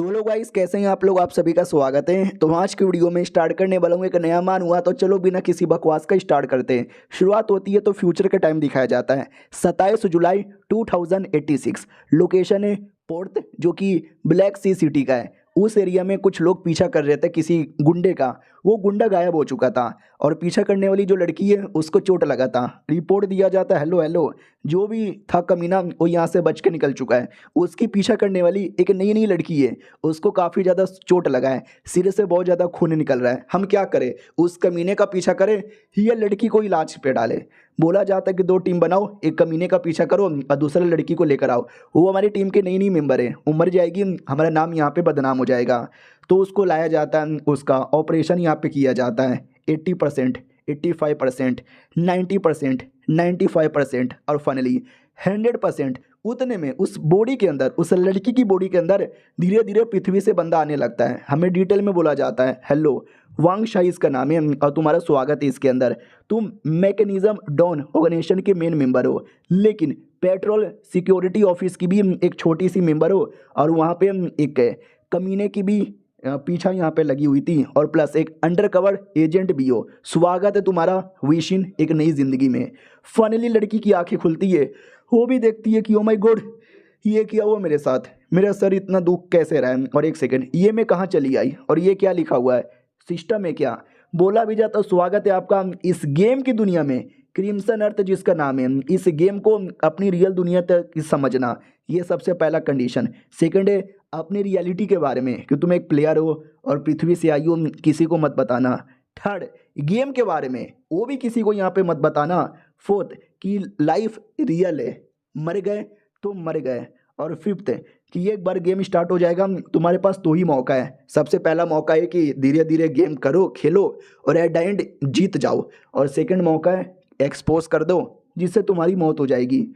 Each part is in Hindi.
तो हेलो गाइस, कैसे हैं आप लोग। आप सभी का स्वागत है। तो आज की वीडियो में स्टार्ट करने वाला हूँ एक नया मान हुआ। तो चलो बिना किसी बकवास का स्टार्ट करते हैं। शुरुआत होती है तो फ्यूचर का टाइम दिखाया जाता है 27 जुलाई 2086। लोकेशन है पोर्ट, जो कि ब्लैक सी सिटी का है। उस एरिया में कुछ लोग पीछा कर रहे थे किसी गुंडे का। वो गुंडा गायब हो चुका था और पीछा करने वाली जो लड़की है उसको चोट लगा था। रिपोर्ट दिया जाता है हेलो हेलो, जो भी था कमीना वो यहाँ से बच के निकल चुका है। उसकी पीछा करने वाली एक नई नई लड़की है, उसको काफ़ी ज़्यादा चोट लगा है, सिर से बहुत ज़्यादा खून निकल रहा है। हम क्या करें, उस कमीने का पीछा करें या लड़की को इलाज पे डालें। बोला जाता है कि दो टीम बनाओ, एक कमीने का पीछा करो और दूसरा लड़की को लेकर आओ। वो हमारी टीम के नई नई मेंबर है, वो मर जाएगी, हमारा नाम यहाँ पे बदनाम हो जाएगा। तो उसको लाया जाता है, उसका ऑपरेशन यहाँ पे किया जाता है। 80%, 85%, 90%, 95% और फाइनली 100%। उतने में उस बॉडी के अंदर, उस लड़की की बॉडी के अंदर धीरे धीरे पृथ्वी से बंदा आने लगता है। हमें डिटेल में बोला जाता है हेलो वांग शाई इसका नाम है और तुम्हारा स्वागत है इसके अंदर। तुम मैकेनिज्म डॉन ऑर्गेनाइजेशन के मेन मेंबर हो, लेकिन पेट्रोल सिक्योरिटी ऑफिस की भी एक छोटी सी मेंबर हो और वहाँ पे एक कमीने की भी पीछा यहाँ पे लगी हुई थी और प्लस एक अंडर कवर एजेंट भी हो। स्वागत है तुम्हारा विशिन एक नई जिंदगी में। फाइनली लड़की की आंखें खुलती है, वो भी देखती है कि ओ माय गॉड, ये क्या हुआ मेरे साथ, मेरा सर इतना दुख कैसे रहा है। और एक सेकंड, ये मैं कहाँ चली आई और ये क्या लिखा हुआ है, सिस्टम है क्या। बोला भी जाता स्वागत है आपका इस गेम की दुनिया में, क्रिम्सन अर्थ जिसका नाम है। इस गेम को अपनी रियल दुनिया तक समझना, ये सबसे पहला कंडीशन। सेकंड है अपनी रियलिटी के बारे में कि तुम एक प्लेयर हो और पृथ्वी से आई हो, किसी को मत बताना। थर्ड, गेम के बारे में, वो भी किसी को यहाँ पे मत बताना। फोर्थ, कि लाइफ रियल है, मर गए तो मर गए। और फिफ्थ, कि एक बार गेम स्टार्ट हो जाएगा तुम्हारे पास दो ही मौका है। सबसे पहला मौका है कि धीरे धीरे गेम करो, खेलो और एट द एंड जीत जाओ। और सेकंड मौका है एक्सपोज कर दो, जिससे तुम्हारी मौत हो जाएगी।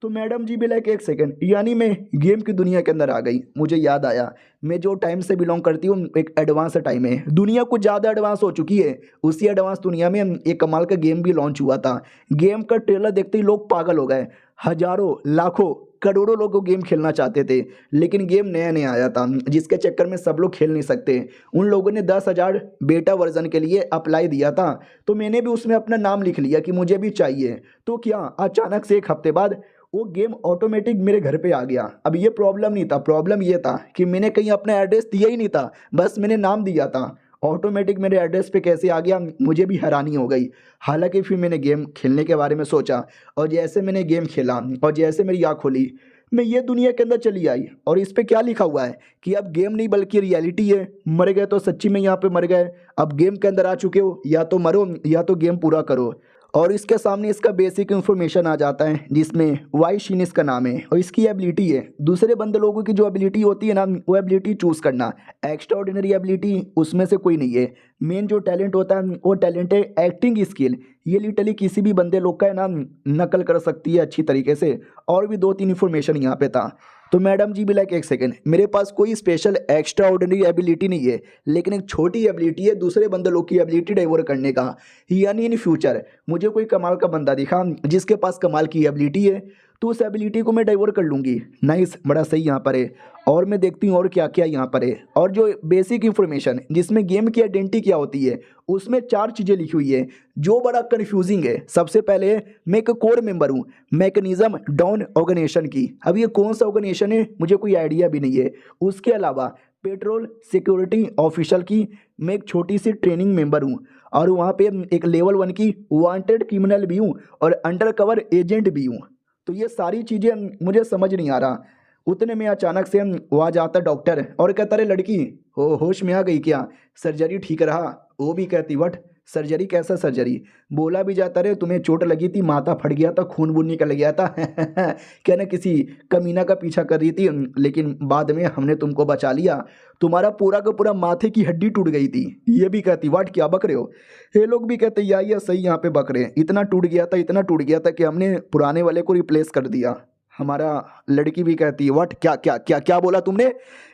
तो मैडम जी भी लाइक एक सेकंड, यानी मैं गेम की दुनिया के अंदर आ गई। मुझे याद आया मैं जो टाइम से बिलोंग करती हूँ एक एडवांस टाइम है, दुनिया कुछ ज़्यादा एडवांस हो चुकी है। उसी एडवांस दुनिया में एक कमाल का गेम भी लॉन्च हुआ था। गेम का ट्रेलर देखते ही लोग पागल हो गए। हजारों लाखों करोड़ों लोग गेम खेलना चाहते थे, लेकिन गेम नया नया आया था जिसके चक्कर में सब लोग खेल नहीं सकते। उन लोगों ने 10,000 बेटा वर्जन के लिए अप्लाई दिया था, तो मैंने भी उसमें अपना नाम लिख लिया कि मुझे भी चाहिए। तो क्या अचानक से एक हफ्ते बाद वो गेम ऑटोमेटिक मेरे घर पे आ गया। अब ये प्रॉब्लम नहीं था, प्रॉब्लम ये था कि मैंने कहीं अपना एड्रेस दिया ही नहीं था, बस मैंने नाम दिया था। ऑटोमेटिक मेरे एड्रेस पे कैसे आ गया, मुझे भी हैरानी हो गई। हालांकि फिर मैंने गेम खेलने के बारे में सोचा और जैसे मैंने गेम खेला और जैसे मेरी आँख खोली, मैं ये दुनिया के अंदर चली आई। और इस पे क्या लिखा हुआ है कि अब गेम नहीं बल्कि रियलिटी है। मर गए तो सच्ची में यहाँ पे मर गए। अब गेम के अंदर आ चुके हो, या तो मरो या तो गेम पूरा करो। और इसके सामने इसका बेसिक इन्फॉर्मेशन आ जाता है, जिसमें वाई शीन इसका नाम है और इसकी एबिलिटी है। दूसरे बंदे लोगों की जो एबिलिटी होती है ना, वो एबिलिटी चूज करना। एक्स्ट्रा ऑर्डिनरी एबिलिटी उसमें से कोई नहीं है। मेन जो टैलेंट होता है वो टैलेंट है एक्टिंग स्किल। ये लिटरली किसी भी बंदे लोग का है ना नकल कर सकती है अच्छी तरीके से। और भी दो तीन इन्फॉर्मेशन यहाँ पे था। तो मैडम जी भी लाइक एक सेकंड, मेरे पास कोई स्पेशल एक्स्ट्रा ऑर्डिनरी एबिलिटी नहीं है, लेकिन एक छोटी एबिलिटी है दूसरे बंदे लोग की एबिलिटी डाइवर्ट करने का। यानी इन फ्यूचर मुझे कोई कमाल का बंदा दिखा जिसके पास कमाल की एबिलिटी है, तो उस एबिलिटी को मैं डाइवर्ट कर लूँगी। नाइस, बड़ा सही यहाँ पर है। और मैं देखती हूँ और क्या क्या यहाँ पर है। और जो बेसिक इन्फॉर्मेशन जिसमें गेम की आइडेंटिटी क्या होती है, उसमें 4 चीज़ें लिखी हुई है जो बड़ा कन्फ्यूजिंग है। सबसे पहले मैं एक कोर मेंबर हूँ मैकेनिज्म डॉन ऑर्गेनाइजेशन की। अब ये कौन सा ऑर्गेनाइजेशन है मुझे कोई आइडिया भी नहीं है। उसके अलावा पेट्रोल सिक्योरिटी ऑफिशियल की मैं एक छोटी सी ट्रेनिंग मेंबर हूँ और वहाँ पे एक लेवल 1 की वांटेड क्रिमिनल भी हूँ और अंडर कवर एजेंट भी हूँ। तो ये सारी चीज़ें मुझे समझ नहीं आ रहा। उतने में अचानक से वो आ जाता डॉक्टर और कहता रे लड़की हो होश में आ गई क्या, सर्जरी ठीक रहा। वो भी कहती वट सर्जरी, कैसा सर्जरी। बोला भी जाता रे तुम्हें चोट लगी थी, माथा फट गया था, खून वून निकल गया था कहना किसी कमीना का पीछा कर रही थी, लेकिन बाद में हमने तुमको बचा लिया। तुम्हारा पूरा का पूरा माथे की हड्डी टूट गई थी। ये भी कहती वाट क्या बक रहे हो। ये लोग भी कहते या सही यहाँ पे बक रहे हैं, इतना टूट गया था, इतना टूट गया था कि हमने पुराने वाले को रिप्लेस कर दिया। हमारा लड़की भी कहती है व्हाट, क्या क्या क्या क्या बोला तुमने,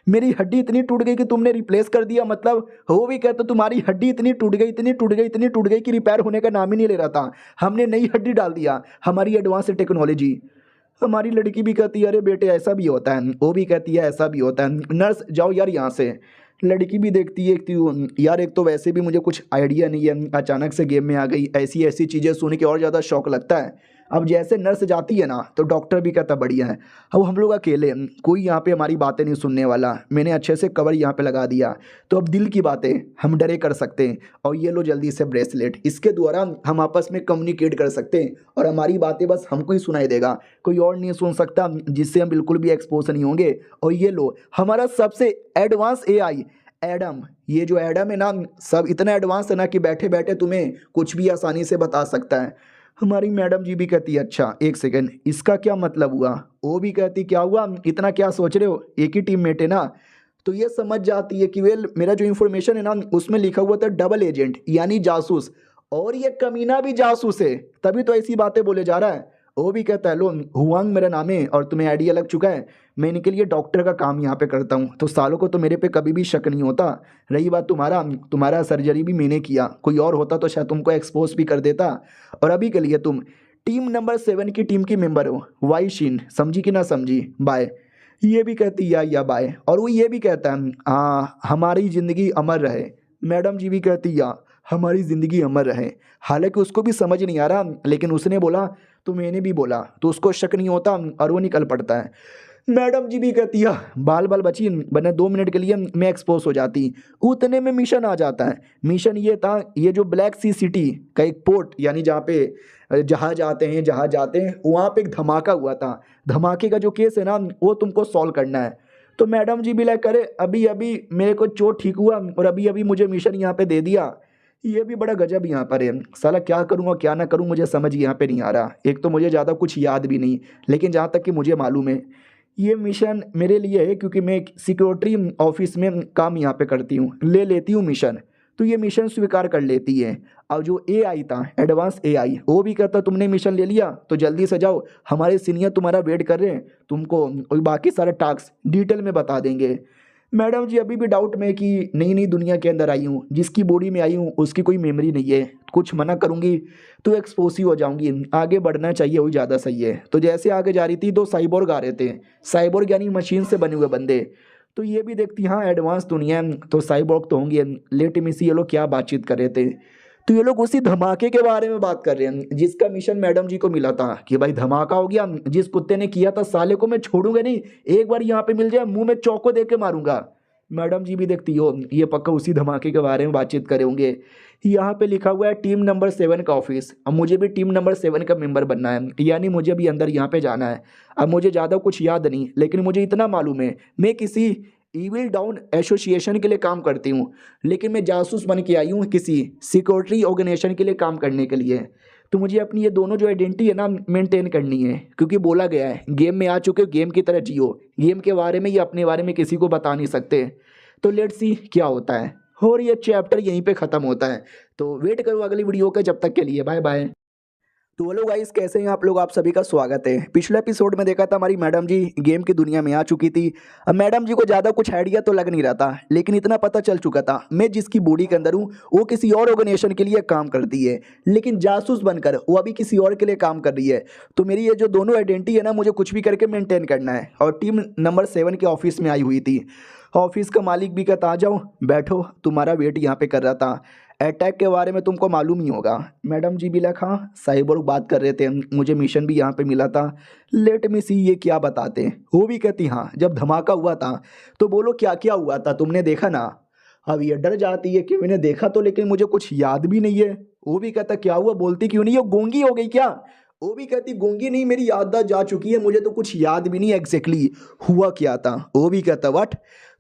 मेरी हड्डी इतनी टूट गई कि तुमने रिप्लेस कर दिया। मतलब वो भी कहता तुम्हारी हड्डी इतनी टूट गई, इतनी टूट गई, इतनी टूट गई कि रिपेयर होने का नाम ही नहीं ले रहा था, हमने नई हड्डी डाल दिया, हमारी एडवांस टेक्नोलॉजी। हमारी लड़की भी कहती है अरे बेटे ऐसा भी होता है, वो भी कहती है ऐसा भी होता है, नर्स जाओ यार यहाँ से। लड़की भी देखती है कि यार एक तो वैसे भी मुझे कुछ आइडिया नहीं है, अचानक से गेम में आ गई, ऐसी ऐसी चीज़ें सुन के और ज़्यादा शौक लगता है। अब जैसे नर्स जाती है ना तो डॉक्टर भी कहता बढ़िया है। अब हम लोग अकेले हैं, कोई यहाँ पे हमारी बातें नहीं सुनने वाला, मैंने अच्छे से कवर यहाँ पे लगा दिया, तो अब दिल की बातें हम डरे कर सकते हैं। और ये लो जल्दी से ब्रेसलेट, इसके द्वारा हम आपस में कम्युनिकेट कर सकते हैं और हमारी बातें बस हमको ही सुनाई देगा, कोई और नहीं सुन सकता, जिससे हम बिल्कुल भी एक्सपोज नहीं होंगे। और ये लो हमारा सबसे एडवांस एआई एडम। ये जो एडम है ना, सब इतना एडवांस है ना कि बैठे बैठे तुम्हें कुछ भी आसानी से बता सकता है। हमारी मैडम जी भी कहती है अच्छा एक सेकंड, इसका क्या मतलब हुआ? वो भी कहती क्या हुआ, इतना क्या सोच रहे हो, एक ही टीममेट है ना। तो ये समझ जाती है कि वेल मेरा जो इन्फॉर्मेशन है ना उसमें लिखा हुआ था डबल एजेंट यानी जासूस, और ये कमीना भी जासूस है, तभी तो ऐसी बातें बोले जा रहा है। वो भी कहता है लो हुआंग मेरा नाम है और तुम्हें आइडिया लग चुका है, मैं इनके लिए डॉक्टर का काम यहाँ पे करता हूँ, तो सालों को तो मेरे पे कभी भी शक नहीं होता। रही बात तुम्हारा सर्जरी भी मैंने किया, कोई और होता तो शायद तुमको एक्सपोज भी कर देता। और अभी के लिए तुम टीम नंबर 7 की टीम की मेंबर हो, वाई शीन, समझी कि ना समझी, बाय। ये भी कहती या बाय। और वो ये भी कहता है हाँ हमारी ज़िंदगी अमर रहे। मैडम जी भी कहती या हमारी ज़िंदगी अमर रहे। हालांकि उसको भी समझ नहीं आ रहा, लेकिन उसने बोला तो मैंने भी बोला, तो उसको शक नहीं होता और वो निकल पड़ता है। मैडम जी भी कहती है बाल बाल बची, वरना 2 मिनट के लिए मैं एक्सपोज हो जाती। उतने में मिशन आ जाता है। मिशन ये था, ये जो ब्लैक सी सिटी का एक पोर्ट यानी जहाँ पे जहाज आते हैं वहाँ पे एक धमाका हुआ था। धमाके का जो केस है ना वो तुमको सॉल्व करना है। तो मैडम जी भी लाइक करे अभी अभी मेरे को चोट ठीक हुआ और अभी अभी मुझे मिशन यहाँ पे दे दिया। ये भी बड़ा गजब यहाँ पर है, साला क्या करूँ और क्या ना करूँ मुझे समझ यहाँ पे नहीं आ रहा। एक तो मुझे ज़्यादा कुछ याद भी नहीं, लेकिन जहाँ तक कि मुझे मालूम है ये मिशन मेरे लिए है, क्योंकि मैं सिक्योरिटी ऑफिस में काम यहाँ पे करती हूँ, ले लेती हूँ मिशन, तो ये मिशन स्वीकार कर लेती है। और जो एआई था एडवांस एआई, वो भी कहता तुमने मिशन ले लिया तो जल्दी से जाओ, हमारे सीनियर तुम्हारा वेट कर रहे हैं, तुमको बाकी सारे टास्क डिटेल में बता देंगे। मैडम जी अभी भी डाउट में कि नई नई दुनिया के अंदर आई हूँ, जिसकी बॉडी में आई हूँ उसकी कोई मेमोरी नहीं है, कुछ मना करूँगी तो एक्सपोज ही हो जाऊंगी, आगे बढ़ना चाहिए वही ज़्यादा सही है। तो जैसे आगे जा रही थी 2 साइबोर्ग आ रहे थे, साइबोर्ग यानी मशीन से बने हुए बंदे। तो ये भी देखती हाँ एडवांस दुनिया है तो साइबोर्ग तो होंगे। लेट मी सी ये लोग क्या बातचीत कर रहे थे, तो ये लोग उसी धमाके के बारे में बात कर रहे हैं जिसका मिशन मैडम जी को मिला था कि भाई धमाका हो गया, जिस कुत्ते ने किया था साले को मैं छोड़ूंगा नहीं, एक बार यहाँ पे मिल जाए मुंह में चौको दे के मारूंगा। मैडम जी भी देखती हो ये पक्का उसी धमाके के बारे में बातचीत करे होंगे। यहाँ पे लिखा हुआ है टीम नंबर 7 का ऑफिस, अब मुझे भी टीम नंबर 7 का मेंबर बनना है, यानी मुझे भी अंदर यहाँ पे जाना है। अब मुझे ज़्यादा कुछ याद नहीं, लेकिन मुझे इतना मालूम है मैं किसी इविल डाउन एसोसिएशन के लिए काम करती हूँ, लेकिन मैं जासूस बन के आई हूँ किसी सिक्योरिटी ऑर्गेनाइजेशन के लिए काम करने के लिए। तो मुझे अपनी ये दोनों जो आइडेंटिटी है ना मेंटेन करनी है, क्योंकि बोला गया है गेम में आ चुके हो गेम की तरह जियो, गेम के बारे में या अपने बारे में किसी को बता नहीं सकते। तो लेट्स सी क्या होता है, और ये चैप्टर यहीं पे ख़त्म होता है। तो वेट करो अगली वीडियो का, जब तक के लिए बाय बाय। तो हेलो गाइस, कैसे हैं आप लोग? आप सभी का स्वागत है। पिछले एपिसोड में देखा था हमारी मैडम जी गेम की दुनिया में आ चुकी थी। अब मैडम जी को ज़्यादा कुछ आइडिया तो लग नहीं रहा था, लेकिन इतना पता चल चुका था मैं जिसकी बॉडी के अंदर हूँ वो किसी और ऑर्गेनाइजेशन के लिए काम करती है, लेकिन जासूस बनकर वो अभी किसी और के लिए काम कर रही है। तो मेरी ये जो दोनों आइडेंटिटी है ना मुझे कुछ भी करके मेंटेन करना है। और टीम नंबर 7 के ऑफिस में आई हुई थी। ऑफिस का मालिक भी कहता आ जाओ बैठो, तुम्हारा वेट यहाँ पे कर रहा था। अटैक के बारे में तुमको मालूम ही होगा। मैडम जी भी लिखा साइबोर्ग बात कर रहे थे, मुझे मिशन भी यहाँ पे मिला था, लेट मी सी ये क्या बताते। वो भी कहती हाँ जब धमाका हुआ था तो बोलो क्या क्या हुआ था, तुमने देखा ना। अब ये डर जाती है कि मैंने देखा तो, लेकिन मुझे कुछ याद भी नहीं है। वो भी कहता क्या हुआ, बोलती क्यों नहीं, ये गूंगी हो गई क्या? वो भी कहती गूंगी नहीं, मेरी याददाश्त जा चुकी है, मुझे तो कुछ याद भी नहीं एग्जैक्टली हुआ क्या था। वो भी कहता व्हाट,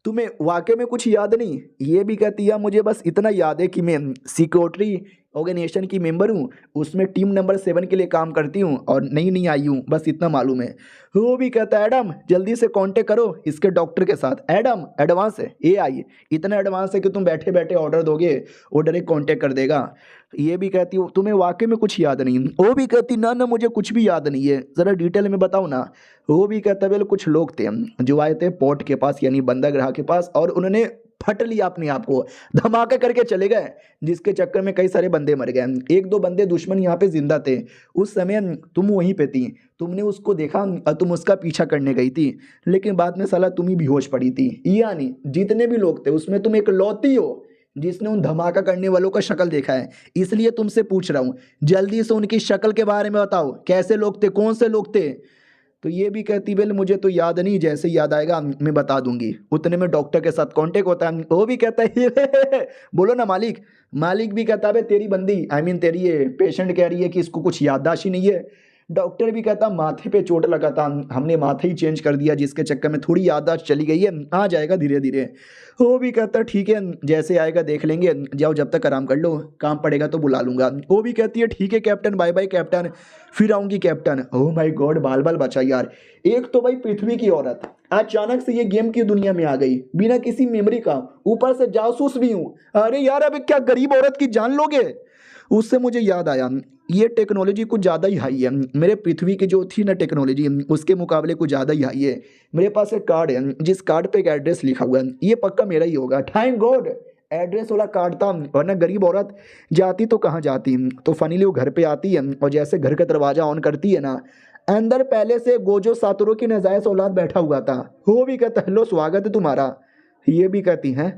तुम्हें वाकई में कुछ याद नहीं? ये भी कहती है मुझे बस इतना याद है कि मैं सिक्योरिटी ऑर्गेनाइजेशन की मेंबर हूँ, उसमें टीम नंबर 7 के लिए काम करती हूँ और नई नई आई हूँ, बस इतना मालूम है। वो भी कहता है एडम जल्दी से कांटेक्ट करो इसके डॉक्टर के साथ। एडम एडवांस है, एआई इतना एडवांस है कि तुम बैठे बैठे ऑर्डर दोगे वो डायरेक्ट कांटेक्ट कर देगा। ये भी कहती हो तुम्हें वाकई में कुछ याद नहीं? वो भी कहती ना ना मुझे कुछ भी याद नहीं है, ज़रा डिटेल में बताओ ना। वो भी कहता वेल कुछ लोग थे जो आए थे पोर्ट के पास यानी बंदरगाह के पास, और उन्होंने फट लिया अपने आप को, धमाका करके चले गए, जिसके चक्कर में कई सारे बंदे मर गए। एक दो बंदे दुश्मन यहाँ पे जिंदा थे, उस समय तुम वहीं पे थी, तुमने उसको देखा और तुम उसका पीछा करने गई थी, लेकिन बाद में साला तुम ही बेहोश पड़ी थी। यानी जितने भी लोग थे उसमें तुम एक लौती हो जिसने उन धमाका करने वालों का शक्ल देखा है, इसलिए तुमसे पूछ रहा हूँ, जल्दी से उनकी शक्ल के बारे में बताओ, कैसे लोग थे, कौन से लोग थे। तो ये भी कहती बेल मुझे तो याद नहीं, जैसे याद आएगा मैं बता दूंगी। उतने में डॉक्टर के साथ कांटेक्ट होता है, वो भी कहता है बोलो ना मालिक। मालिक भी कहता है तेरी बंदी आई मीन तेरी ये पेशेंट कह रही है कि इसको कुछ याददाश्त ही नहीं है। डॉक्टर भी कहता माथे पे चोट लगा था, हमने माथा ही चेंज कर दिया, जिसके चक्कर में थोड़ी याददाश्त चली गई है, आ जाएगा धीरे धीरे। वो भी कहता ठीक है जैसे आएगा देख लेंगे, जाओ जब तक आराम कर लो, काम पड़ेगा तो बुला लूंगा। वो भी कहती है ठीक है कैप्टन, बाय बाय कैप्टन, फिर आऊंगी कैप्टन। ओह माय गॉड, बाल बाल बचा यार। एक तो भाई पृथ्वी की औरत अचानक से ये गेम की दुनिया में आ गई बिना किसी मेमोरी का, ऊपर से जासूस भी हूँ। अरे यार अब क्या गरीब औरत की जान लोगे। उससे मुझे याद आया ये टेक्नोलॉजी कुछ ज़्यादा ही हाई है, मेरे पृथ्वी की जो थी ना टेक्नोलॉजी उसके मुकाबले कुछ ज़्यादा ही हाई है। मेरे पास एक कार्ड है, जिस कार्ड पे एक एड्रेस लिखा हुआ है, ये पक्का मेरा ही होगा। थैंक गॉड एड्रेस वाला कार्ड था, वरना गरीब औरत जाती तो कहाँ जाती। तो फनीली वो घर पे आती है और जैसे घर का दरवाजा ऑन करती है ना, अंदर पहले से गोजो सातुरो की नाजायज औलाद बैठा हुआ था। वो भी कहता हेलो स्वागत है तुम्हारा। ये भी कहती हैं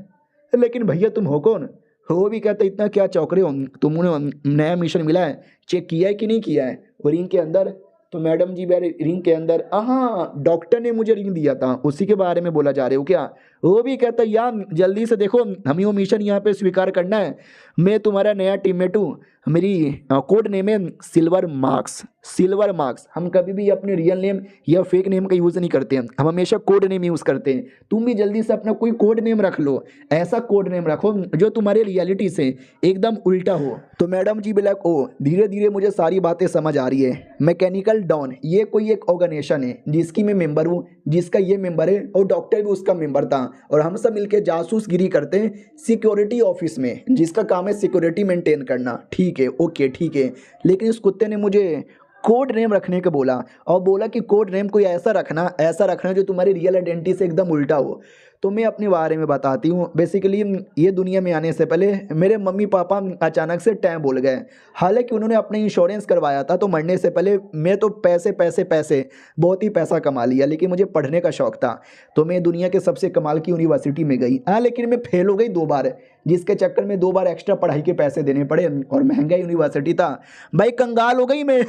लेकिन भैया तुम हो कौन। वो भी कहते इतना क्या चौंक रहे हो, तुमने नया मिशन मिला है, चेक किया है कि नहीं किया है। वो रिंग के अंदर, तो मैडम जी मेरे रिंग के अंदर, हाँ डॉक्टर ने मुझे रिंग दिया था, उसी के बारे में बोला जा रहे हो क्या। वो भी कहता यार जल्दी से देखो, हमें वो मिशन यहाँ पे स्वीकार करना है, मैं तुम्हारा नया टीममेट हूँ, मेरी कोड नेम है सिल्वर मार्क्स। सिल्वर मार्क्स, हम कभी भी अपने रियल नेम या फेक नेम का यूज़ नहीं करते हैं, हम हमेशा कोड नेम यूज़ करते हैं। तुम भी जल्दी से अपना कोई कोड नेम रख लो, ऐसा कोड नेम रखो जो तुम्हारे रियलिटी से एकदम उल्टा हो। तो मैडम जी ब्लैक ओ धीरे धीरे मुझे सारी बातें समझ आ रही है। मैकेनिकल डॉन ये कोई एक ऑर्गेनाइजेशन है जिसकी मैं मेंबर हूँ, जिसका ये मेंबर है और डॉक्टर भी उसका मेंबर था, और हम सब मिलकर जासूसगिरी करते हैं सिक्योरिटी ऑफिस में, जिसका काम है सिक्योरिटी मेंटेन करना। ठीक है ओके ठीक है, लेकिन इस कुत्ते ने मुझे कोड नेम रखने को बोला, और बोला कि कोड नेम कोई ऐसा रखना जो तुम्हारी रियल आइडेंटिटी से एकदम उल्टा हो। तो मैं अपने बारे में बताती हूँ। बेसिकली ये दुनिया में आने से पहले मेरे मम्मी पापा अचानक से टैम बोल गए, हालांकि उन्होंने अपने इंश्योरेंस करवाया था, तो मरने से पहले मैं तो पैसे पैसे पैसे बहुत ही पैसा कमा लिया, लेकिन मुझे पढ़ने का शौक था, तो मैं दुनिया के सबसे कमाल की यूनिवर्सिटी में गई। हाँ लेकिन मैं फेल हो गई 2 बार, जिसके चक्कर में 2 बार एक्स्ट्रा पढ़ाई के पैसे देने पड़े, और महंगा यूनिवर्सिटी था भाई, कंगाल हो गई मैं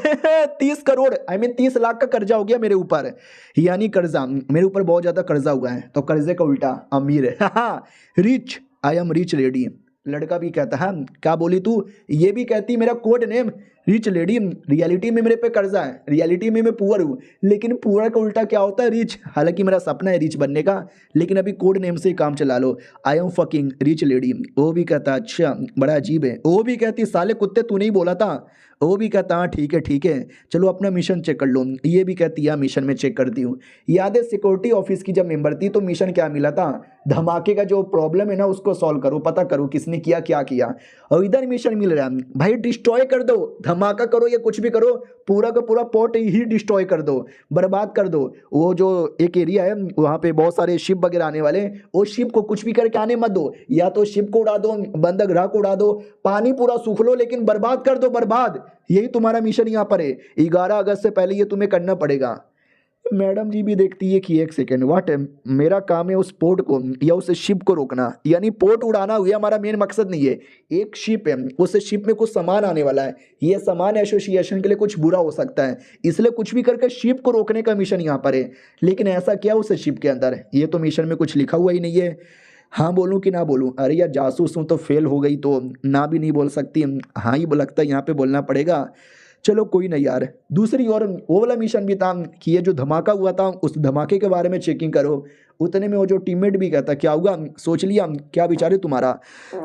30 करोड़ आई मीन 30 लाख का कर्जा हो गया मेरे ऊपर, यानी कर्जा मेरे ऊपर बहुत ज़्यादा कर्जा हुआ है, तो कर्जे का उल्टा अमीर है rich, I am rich lady. लड़का भी कहता है क्या बोली तू, ये भी कहती मेरा code name rich lady, reality में मेरे पे कर्जा है, रियलिटी में मैं पुअर हूँ, लेकिन पुअर का उल्टा क्या होता है रिच। हालांकि मेरा सपना है रिच बनने का, लेकिन अभी कोड नेम से ही काम चला लो, I am fucking rich lady. वो भी कहता अच्छा बड़ा अजीब है। वो भी कहती साले कुत्ते तू नहीं बोला था। वो भी कहता हाँ ठीक है चलो अपना मिशन चेक कर लो। ये भी कहती है मिशन में चेक करती हूँ। याद है सिक्योरिटी ऑफिस की जब मेंबर थी तो मिशन क्या मिला था, धमाके का जो प्रॉब्लम है ना उसको सॉल्व करो, पता करो किसने किया क्या किया, और इधर मिशन मिल रहा है भाई डिस्ट्रॉय कर दो, धमाका करो या कुछ भी करो, पूरा का पूरा पोर्ट ही डिस्ट्रॉय कर दो, बर्बाद कर दो। वो जो एक एरिया है वहाँ पे बहुत सारे शिप वगैरह आने वाले, वो शिप को कुछ भी करके आने मत दो, या तो शिप को उड़ा दो, बंदरगाह को उड़ा दो, पानी पूरा सूख लो, लेकिन बर्बाद कर दो, बर्बाद। यही तुम्हारा मिशन यहाँ पर है, 11 अगस्त से पहले ये तुम्हें करना पड़ेगा। मैडम जी भी देखती है कि एक सेकेंड व्हाट है, मेरा काम है उस पोर्ट को या उस शिप को रोकना, यानी पोर्ट उड़ाना हुआ हमारा मेन मकसद नहीं है। एक शिप है, उस शिप में कुछ सामान आने वाला है, ये सामान एसोसिएशन के लिए कुछ बुरा हो सकता है, इसलिए कुछ भी करके शिप को रोकने का मिशन यहाँ पर है। लेकिन ऐसा क्या उस शिप के अंदर, ये तो मिशन में कुछ लिखा हुआ ही नहीं है। हाँ बोलूँ कि ना बोलूँ, अरे यार जासूस हूँ तो फेल हो गई तो ना भी नहीं बोल सकती, हाँ ही लगता है यहाँ पे बोलना पड़ेगा। चलो कोई नहीं यार। दूसरी और वो वाला मिशन भी था कि ये जो धमाका हुआ था उस धमाके के बारे में चेकिंग करो। उतने में वो जो टीममेट भी कहता क्या होगा सोच लिया क्या विचार तुम्हारा।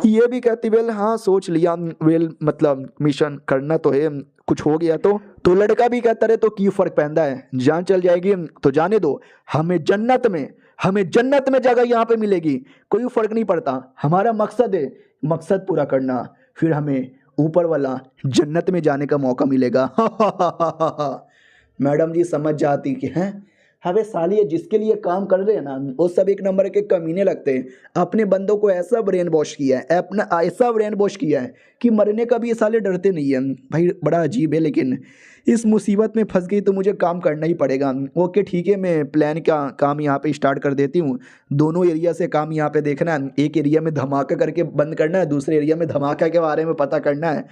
ये भी कहती वेल हाँ सोच लिया, वेल मतलब मिशन करना तो है, कुछ हो गया तो लड़का भी कहता रहे तो की फर्क पैदा है, जान चल जाएगी तो जाने दो, हमें जन्नत में जगह यहाँ पे मिलेगी, कोई फर्क नहीं पड़ता, हमारा मकसद है मकसद पूरा करना, फिर हमें ऊपर वाला जन्नत में जाने का मौका मिलेगा। मैडम जी समझ जाती कि हैं हमें साली ये जिसके लिए काम कर रहे हैं ना वो सब एक नंबर के कमीने लगते हैं। अपने बंदों को ऐसा ब्रेन वॉश किया है, अपना ऐसा ब्रेन वॉश किया है कि मरने का भी ये साले डरते नहीं है। भाई बड़ा अजीब है, लेकिन इस मुसीबत में फंस गई तो मुझे काम करना ही पड़ेगा। ओके ठीक है, मैं प्लान का काम यहाँ पे स्टार्ट कर देती हूँ। दोनों एरिया से काम यहाँ पे देखना है। एक एरिया में धमाका करके बंद करना है, दूसरे एरिया में धमाका के बारे में पता करना है।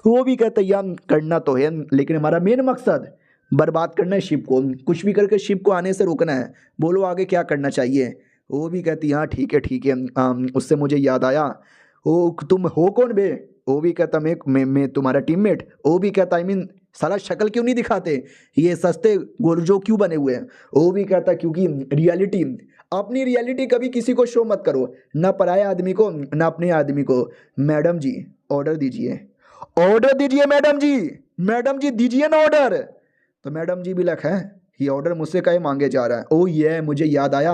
वो भी कहते हैं यार करना तो है, लेकिन हमारा मेन मकसद बर्बाद करना है शिप को। कुछ भी करके शिप को आने से रोकना है। बोलो आगे क्या करना चाहिए। वो भी कहती हाँ ठीक है ठीक है। उससे मुझे याद आया, ओ तुम हो कौन बे। वो भी कहता मैं तुम्हारा टीममेट। वो भी कहता आई मीन साला शक्ल क्यों नहीं दिखाते, ये सस्ते गोरजो क्यों बने हुए हैं। वो भी कहता क्योंकि रियलिटी, अपनी रियलिटी कभी किसी को शो मत करो, ना पराये आदमी को ना अपने आदमी को। मैडम जी ऑर्डर दीजिए, ऑर्डर दीजिए मैडम जी दीजिए ना ऑर्डर। तो मैडम जी भी लख है ये ऑर्डर मुझसे कहीं मांगे जा रहा है। ओ ये मुझे याद आया,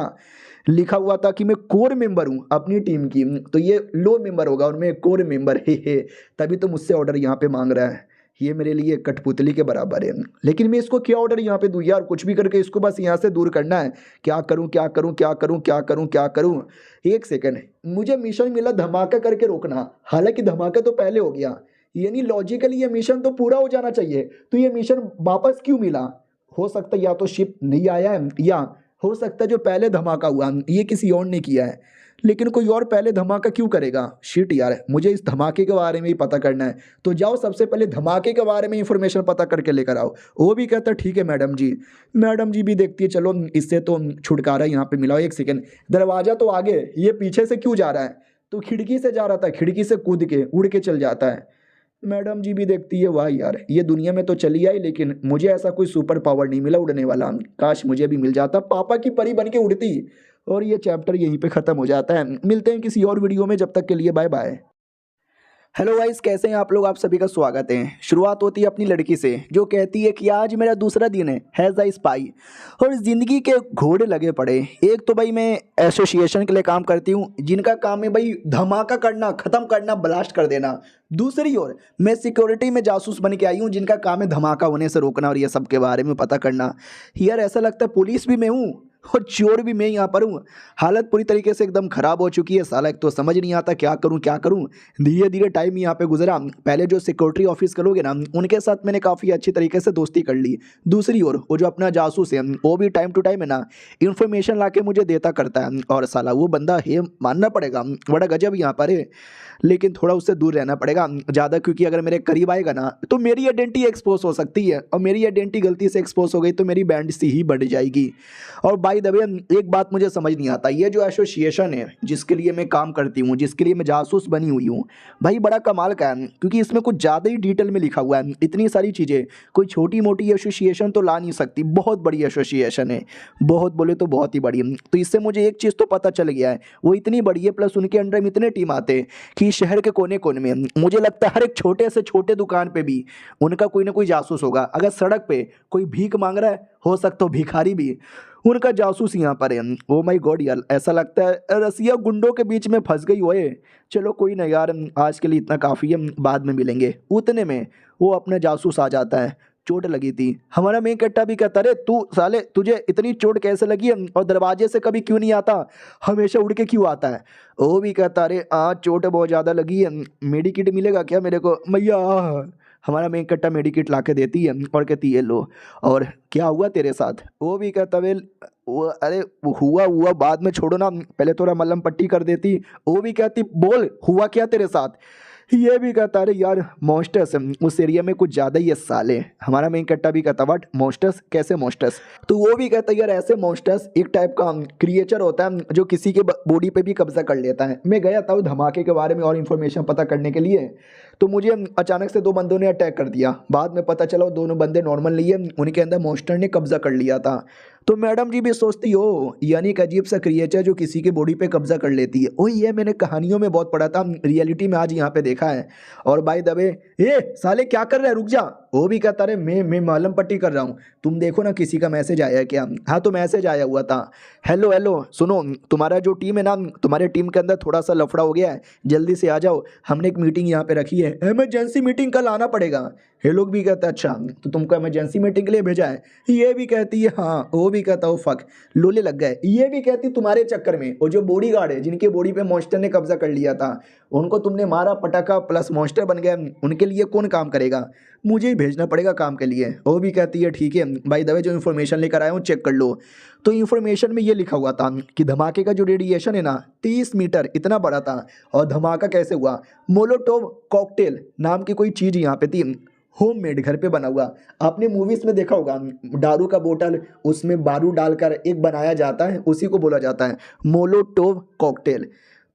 लिखा हुआ था कि मैं कोर मेंबर हूँ अपनी टीम की, तो ये लो मेंबर होगा और मैं कोर मेंबर हे तभी तो मुझसे ऑर्डर यहाँ पे मांग रहा है। ये मेरे लिए कठपुतली के बराबर है, लेकिन मैं इसको क्या ऑर्डर यहाँ पे दूँ यार। कुछ भी करके इसको बस यहाँ से दूर करना है। क्या करूँ क्या करूँ क्या करूँ क्या करूँ क्या करूँ। एक सेकंड, मुझे मिशन मिला धमाका करके रोकना, हालांकि धमाका तो पहले हो गया, यानी लॉजिकली ये मिशन तो पूरा हो जाना चाहिए। तो ये मिशन वापस क्यों मिला। हो सकता है या तो शिप नहीं आया है, या हो सकता है जो पहले धमाका हुआ ये किसी और ने किया है। लेकिन कोई और पहले धमाका क्यों करेगा। शिट यार, मुझे इस धमाके के बारे में ही पता करना है। तो जाओ सबसे पहले धमाके के बारे में इंफॉर्मेशन पता करके लेकर आओ। वो भी कहता ठीक है मैडम जी। मैडम जी भी देखती है चलो इससे तो छुटकारा यहाँ पे मिला। एक सेकेंड, दरवाजा तो आगे, ये पीछे से क्यों जा रहा है। तो खिड़की से जा रहा था, खिड़की से कूद के उड़ के चल जाता है। मैडम जी भी देखती है वाह यार, ये दुनिया में तो चली आई, लेकिन मुझे ऐसा कोई सुपर पावर नहीं मिला उड़ने वाला। काश मुझे भी मिल जाता, पापा की परी बन के उड़ती। और ये चैप्टर यहीं पे ख़त्म हो जाता है। मिलते हैं किसी और वीडियो में, जब तक के लिए बाय बाय। हेलो गाइस, कैसे हैं आप लोग। आप सभी का स्वागत है। शुरुआत होती है अपनी लड़की से जो कहती है कि आज मेरा दूसरा दिन है हैज़ अ स्पाई, और ज़िंदगी के घोड़े लगे पड़े। एक तो भाई मैं एसोसिएशन के लिए काम करती हूँ जिनका काम है भाई धमाका करना, ख़त्म करना, ब्लास्ट कर देना। दूसरी ओर मैं सिक्योरिटी में जासूस बन के आई हूँ जिनका काम है धमाका होने से रोकना और ये सब के बारे में पता करना। यार ऐसा लगता है पुलिस भी मैं हूँ और चोर भी मैं यहाँ पर हूँ। हालत पूरी तरीके से एकदम ख़राब हो चुकी है। साला एक तो समझ नहीं आता क्या करूँ क्या करूँ। धीरे धीरे टाइम यहाँ पे गुजरा। पहले जो सिक्योरिटी ऑफिस करोगे ना उनके साथ मैंने काफ़ी अच्छी तरीके से दोस्ती कर ली। दूसरी ओर वो जो अपना जासूस है वो भी टाइम टू टाइम है ना इन्फॉर्मेशन ला के मुझे देता करता है। और साला वो बंदा है, मानना पड़ेगा बड़ा गजब यहाँ पर है, लेकिन थोड़ा उससे दूर रहना पड़ेगा ज़्यादा, क्योंकि अगर मेरे करीब आएगा ना तो मेरी आइडेंटिटी एक्सपोज हो सकती है, और मेरी आइडेंटिटी गलती से एक्सपोज हो गई तो मेरी बैंड सी ही बढ़ जाएगी। और बाय द वे एक बात मुझे समझ नहीं आता, ये जो एसोसिएशन है जिसके लिए मैं काम करती हूँ, जिसके लिए मैं जासूस बनी हुई हूँ, भाई बड़ा कमाल का है, क्योंकि इसमें कुछ ज़्यादा ही डिटेल में लिखा हुआ है। इतनी सारी चीज़ें कोई छोटी मोटी एसोसिएशन तो ला नहीं सकती, बहुत बड़ी एसोसिएशन है, बहुत बोले तो बहुत ही बड़ी। तो इससे मुझे एक चीज़ तो पता चल गया है, वो इतनी बड़ी है, प्लस उनके अंडर में इतने टीम आते हैं कि शहर के कोने कोने में मुझे लगता है हर एक छोटे से छोटे दुकान पे भी उनका कोई ना कोई जासूस होगा। अगर सड़क पे कोई भीख मांग रहा है, हो सकता हो भिखारी भी उनका जासूस यहाँ पर है। ओ माय गॉड यार, ऐसा लगता है रसिया गुंडों के बीच में फंस गई होए। चलो कोई ना यार, आज के लिए इतना काफ़ी है, बाद में मिलेंगे। उतने में वो अपना जासूस आ जाता है। चोट लगी थी। हमारा मेन कट्टा भी कहता रे तू साले तुझे इतनी चोट कैसे लगी है, और दरवाजे से कभी क्यों नहीं आता, हमेशा उड़ के क्यों आता है। वो भी कहता रे चोट बहुत ज़्यादा लगी है, मेडिकिट मिलेगा क्या मेरे को मैया। हमारा मेन कट्टा मेडिकिट ला के देती है और कहती है लो, और क्या हुआ तेरे साथ। वो भी कहता वेल वो अरे हुआ हुआ बाद में छोड़ो ना, पहले थोड़ा मलहम पट्टी कर देती। वो भी कहती बोल हुआ क्या तेरे साथ। ये भी कहता अरे यार मॉन्स्टर्स उस एरिया में कुछ ज़्यादा ही है साले। हमारा मेन कट्टा भी कहता व्हाट मॉन्स्टर्स, कैसे मॉन्स्टर्स। तो वो भी कहता यार ऐसे मॉन्स्टर्स एक टाइप का क्रिएचर होता है जो किसी के बॉडी पे भी कब्जा कर लेता है। मैं गया था धमाके के बारे में और इन्फॉर्मेशन पता करने के लिए, तो मुझे अचानक से दो बंदों ने अटैक कर दिया। बाद में पता चला वो दोनों बंदे नॉर्मल नहीं है, उनके अंदर मॉन्स्टर ने कब्जा कर लिया था। तो मैडम जी भी सोचती हो यानी एक अजीब सा क्रिएचर जो किसी के बॉडी पे कब्जा कर लेती है। ओ ये मैंने कहानियों में बहुत पढ़ा था, रियलिटी में आज यहाँ पे देखा है। और बाय द वे ए साले क्या कर रहा है, रुक जा। वो भी कहता रहे मैं मालूम पट्टी कर रहा हूँ, तुम देखो ना किसी का मैसेज आया है क्या। हाँ तो मैसेज आया हुआ था। हेलो हेलो सुनो, तुम्हारा जो टीम है ना, तुम्हारे टीम के अंदर थोड़ा सा लफड़ा हो गया है, जल्दी से आ जाओ, हमने एक मीटिंग यहाँ पे रखी है, इमरजेंसी मीटिंग कल आना पड़ेगा। ये लोग भी कहता है अच्छा तो तुमको इमरजेंसी मीटिंग के लिए भेजा है। ये भी कहती है हाँ, वो भी कहता हो फक लोले लग गए। ये भी कहती तुम्हारे चक्कर में वो जो बॉडी गार्ड है जिनके बॉडी पे मॉन्स्टर ने कब्जा कर लिया था, उनको तुमने मारा पटाखा प्लस मॉन्स्टर बन गया, उनके लिए कौन काम करेगा, मुझे ही भेजना पड़ेगा काम के लिए। वो भी कहती है ठीक है भाई दवे, जो इन्फॉर्मेशन लेकर आया हूँ चेक कर लो। तो इन्फॉर्मेशन में ये लिखा हुआ था कि धमाके का जो रेडिएशन है ना 30 मीटर इतना बड़ा था। और धमाका कैसे हुआ, मोलोटोव कॉकटेल नाम की कोई चीज़ यहाँ पे थी, होममेड घर पे बना हुआ। आपने मूवीज में देखा होगा दारू का बोतल उसमें बारूद डालकर एक बनाया जाता है, उसी को बोला जाता है मोलोटोव कॉकटेल।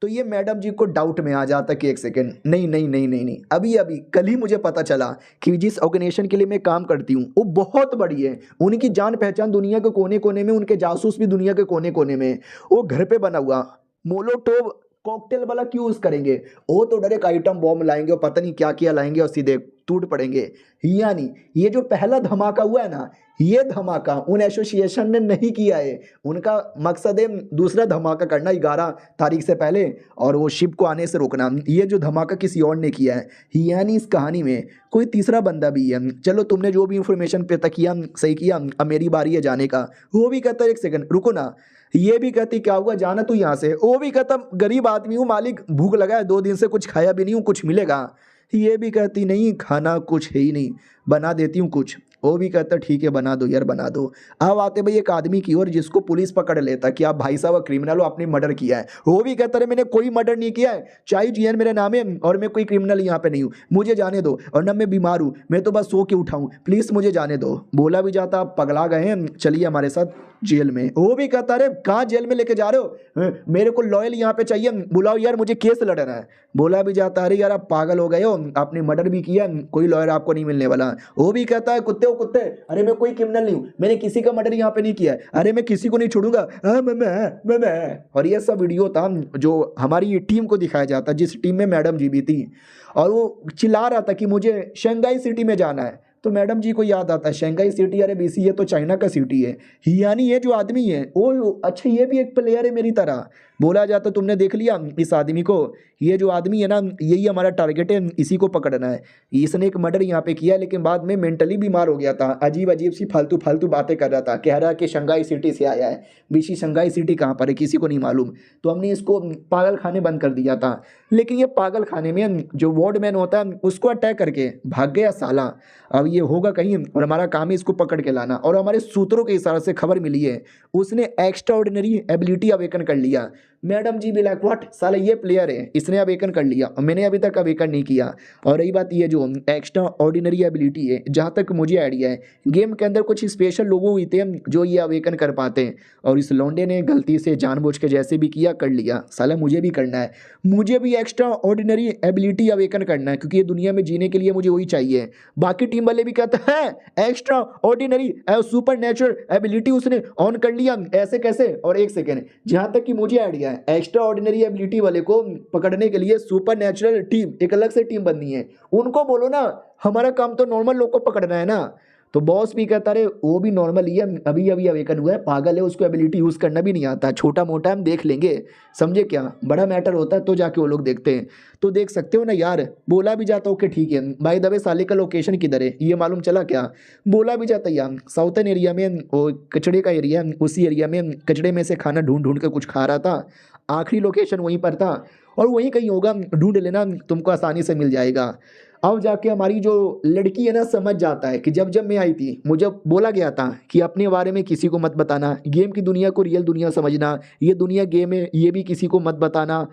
तो ये मैडम जी को डाउट में आ जाता कि एक सेकेंड, नहीं नहीं नहीं नहीं नहीं, अभी अभी कल ही मुझे पता चला कि जिस ऑर्गेनाइजेशन के लिए मैं काम करती हूँ वो बहुत बड़ी है, उनकी जान पहचान दुनिया के कोने कोने में, उनके जासूस भी दुनिया के कोने कोने में। वो घर पे बना हुआ मोलोटोव कॉकटेल वाला क्यों यूज करेंगे, वो तो डायरेक्ट आइटम बॉम्ब लाएंगे और पता नहीं क्या क्या लाएंगे और सीधे टूट पड़ेंगे। यानी ये जो पहला धमाका हुआ है ना, ये धमाका उन एसोसिएशन ने नहीं किया है, उनका मकसद है दूसरा धमाका करना 11 तारीख से पहले और वो शिप को आने से रोकना। ये जो धमाका किसी और ने किया है, यानी इस कहानी में कोई तीसरा बंदा भी है। चलो तुमने जो भी इंफॉर्मेशन पता किया सही किया, अब मेरी बारी है जाने का। वो भी कहता है एक सेकंड रुको ना, ये भी कहती क्या हुआ जाना तू यहाँ से। वो भी कहता गरीब आदमी हूँ मालिक, भूख लगा है 2 दिन से कुछ खाया भी नहीं हूँ, कुछ मिलेगा। ये भी कहती नहीं खाना कुछ है ही नहीं, बना देती हूँ कुछ। वो भी कहता ठीक है बना दो यार बना दो। अब आते भाई एक आदमी की ओर जिसको पुलिस पकड़ लेता कि आप भाई साहब क्रिमिनल हो, आपने मर्डर किया है। वो भी कहता है मैंने कोई मर्डर नहीं किया है, चाई जियन मेरे नाम है और मैं कोई क्रिमिनल यहाँ पे नहीं हूँ, मुझे जाने दो, और ना मैं बीमार हूँ, मैं तो बस सो के उठाऊँ, प्लीज़ मुझे जाने दो। बोला भी जाता आप पगला गए हैं, चलिए हमारे साथ जेल में। वो भी कहता अरे कहाँ जेल में लेके जा रहे हो, मेरे को लॉयल यहाँ पे चाहिए, बुलाओ यार मुझे केस लड़ना है। बोला भी जाता अरे यार आप पागल हो गए हो, आपने मर्डर भी किया, कोई लॉयर आपको नहीं मिलने वाला। वो भी कहता है कुत्ते हो कुत्ते, अरे मैं कोई क्रिमिनल नहीं हूँ, मैंने किसी का मर्डर यहाँ पे नहीं किया है, अरे मैं किसी को नहीं छोड़ूंगा, मैं। और ये सब वीडियो था जो हमारी टीम को दिखाया जाता, जिस टीम में मैडम जी भी थी, और वो चिल्ला रहा था कि मुझे शंघाई सिटी में जाना है। तो मैडम जी को याद आता है शंघाई सिटी, अरे बीसी ये तो चाइना का सिटी है। यानी ये जो आदमी है वो अच्छा ये भी एक प्लेयर है मेरी तरह। बोला जाता तुमने देख लिया इस आदमी को, ये जो आदमी है ना यही हमारा टारगेट है, इसी को पकड़ना है। इसने एक मर्डर यहाँ पे किया लेकिन बाद में मेंटली बीमार हो गया था, अजीब अजीब सी फालतू फालतू बातें कर रहा था, कह रहा कि शंघाई सिटी से आया है। बीसी शंघाई सिटी कहाँ पर है किसी को नहीं मालूम। तो हमने इसको पागल खाने बंद कर दिया था, लेकिन ये पागल खाने में जो वार्डमैन होता है उसको अटैक करके भाग गया साला। अब ये होगा कहीं और हमारा काम है इसको पकड़ के लाना। और हमारे सूत्रों के इशारे से खबर मिली है उसने एक्स्ट्रा ऑर्डिनरी एबिलिटी अवेकन कर लिया। मैडम जी भी लाइक व्हाट, साला ये प्लेयर है इसने अवेकन कर लिया और मैंने अभी तक अवेकन नहीं किया। और रही बात ये जो एक्स्ट्रा ऑर्डिनरी एबिलिटी है, जहाँ तक मुझे आइडिया है गेम के अंदर कुछ स्पेशल लोग होते हैं जो ये अवेकन कर पाते हैं, और इस लौंडे ने गलती से जानबूझ के जैसे भी किया कर लिया। साला मुझे भी करना है, मुझे भी एक्स्ट्रा ऑर्डिनरी एबिलिटी अवेकन करना है, क्योंकि ये दुनिया में जीने के लिए मुझे वही चाहिए। बाकी टीम वाले भी कहते हैं extra ordinary super natural ability उसने ऑन कर लिया, ऐसे कैसे। और एक सेकेंड, जहाँ तक कि मुझे आइडिया है एक्स्ट्रा ऑर्डिनरी एबिलिटी वाले को पकड़ने के लिए सुपर नेचुरल टीम एक अलग से टीम बननी है। उनको बोलो ना हमारा काम तो नॉर्मल लोग को पकड़ना है ना। तो बॉस भी कहता रहे वो भी नॉर्मल ही है, अभी अभी अवेकन हुआ है, पागल है, उसको एबिलिटी यूज़ करना भी नहीं आता, छोटा मोटा हम देख लेंगे, समझे क्या, बड़ा मैटर होता है तो जाके वो लोग देखते हैं। तो देख सकते हो ना यार। बोला भी जाता ओके ठीक है भाई दबे साले का लोकेशन किधर है ये मालूम चला क्या। बोला भी जाता यार साउथर्न एरिया में वो कचड़े का एरिया, उसी एरिया में कचड़े में से खाना ढूंढ ढूंढ के कुछ खा रहा था, आखिरी लोकेशन वहीं पर था और वहीं कहीं होगा, ढूंढ लेना तुमको आसानी से मिल जाएगा। अब जाके हमारी जो लड़की है ना समझ जाता है कि जब जब मैं आई थी मुझे बोला गया था कि अपने बारे में किसी को मत बताना, गेम की दुनिया को रियल दुनिया समझना, ये दुनिया गेम है ये भी किसी को मत बताना।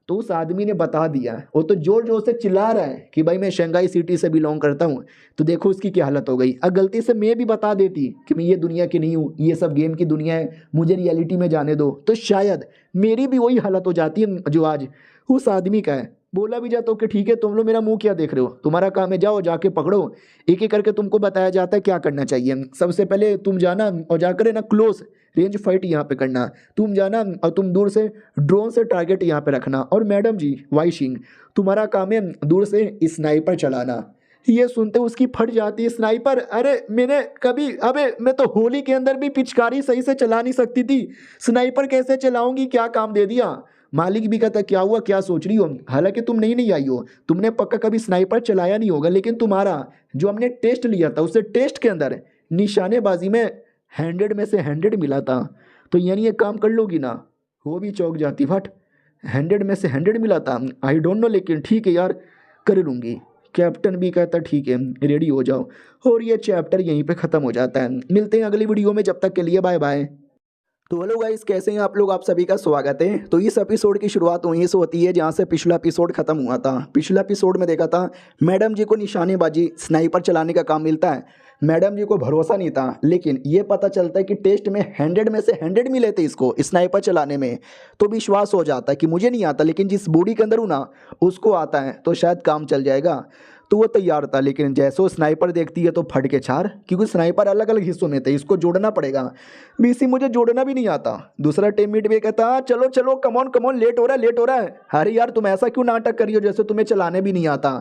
तो उस आदमी ने बता दिया, वो तो जोर जोर से चिल्ला रहा है कि भाई मैं शंघाई सिटी से बिलोंग करता हूँ। तो देखो उसकी क्या हालत हो गई। अगर गलती से मैं भी बता देती कि मैं ये दुनिया की नहीं हूँ, ये सब गेम की दुनिया है, मुझे रियलिटी में जाने दो, तो शायद मेरी भी वही हालत हो जाती है जो आज उस आदमी का है। बोला भी जाता कि ठीक है तुम लोग मेरा मुंह क्या देख रहे हो, तुम्हारा काम है जाओ जाके पकड़ो। एक एक करके तुमको बताया जाता है क्या करना चाहिए। सबसे पहले तुम जाना और जाकर है ना क्लोज रेंज फाइट यहाँ पे करना, तुम जाना और तुम दूर से ड्रोन से टारगेट यहाँ पे रखना। और मैडम जी वाई सिंह तुम्हारा काम है दूर से स्नाइपर चलाना। ये सुनते उसकी फट जाती है स्नाइपर। अरे मैंने कभी, अबे मैं तो होली के अंदर भी पिचकारी सही से चला नहीं सकती थी, स्नाइपर कैसे चलाऊंगी, क्या काम दे दिया। मालिक भी कहता क्या हुआ, क्या सोच रही हो, हालांकि तुम नहीं आई हो, तुमने पक्का कभी स्नाइपर चलाया नहीं होगा, लेकिन तुम्हारा जो हमने टेस्ट लिया था उससे टेस्ट के अंदर निशानेबाजी में 100 में से 100 मिला था, तो यानी ये काम कर लोगी ना। वो भी चौंक जाती, फट 100 में से 100 मिला था, आई डोंट नो, लेकिन ठीक है यार कर लूँगी। कैप्टन भी कहता ठीक है रेडी हो जाओ, और ये चैप्टर यहीं पे ख़त्म हो जाता है। मिलते हैं अगली वीडियो में, जब तक के लिए बाय बाय। तो हेलो गाइस, कैसे हैं आप लोग, आप सभी का स्वागत है। तो इस एपिसोड की शुरुआत वहीं से होती है जहां से पिछला एपिसोड खत्म हुआ था। पिछला एपिसोड में देखा था मैडम जी को निशानेबाजी स्नाइपर चलाने का काम मिलता है। मैडम जी को भरोसा नहीं था, लेकिन ये पता चलता है कि टेस्ट में 100 में से 100 मिले थे इसको स्नाइपर चलाने में, तो विश्वास हो जाता है कि मुझे नहीं आता, लेकिन जिस बूढ़ी के अंदर हूँ ना उसको आता है, तो शायद काम चल जाएगा। तो वो तैयार था, लेकिन जैसे वो स्नाइपर देखती है तो फट के चार, क्योंकि स्नाइपर अलग अलग हिस्सों में थे, इसको जोड़ना पड़ेगा। बीसी मुझे जोड़ना भी नहीं आता। दूसरा टीममेट भी कहता चलो चलो कमॉन कमॉन, लेट हो रहा है लेट हो रहा है। अरे यार तुम ऐसा क्यों नाटक करी हो जैसे तुम्हें चलाने भी नहीं आता।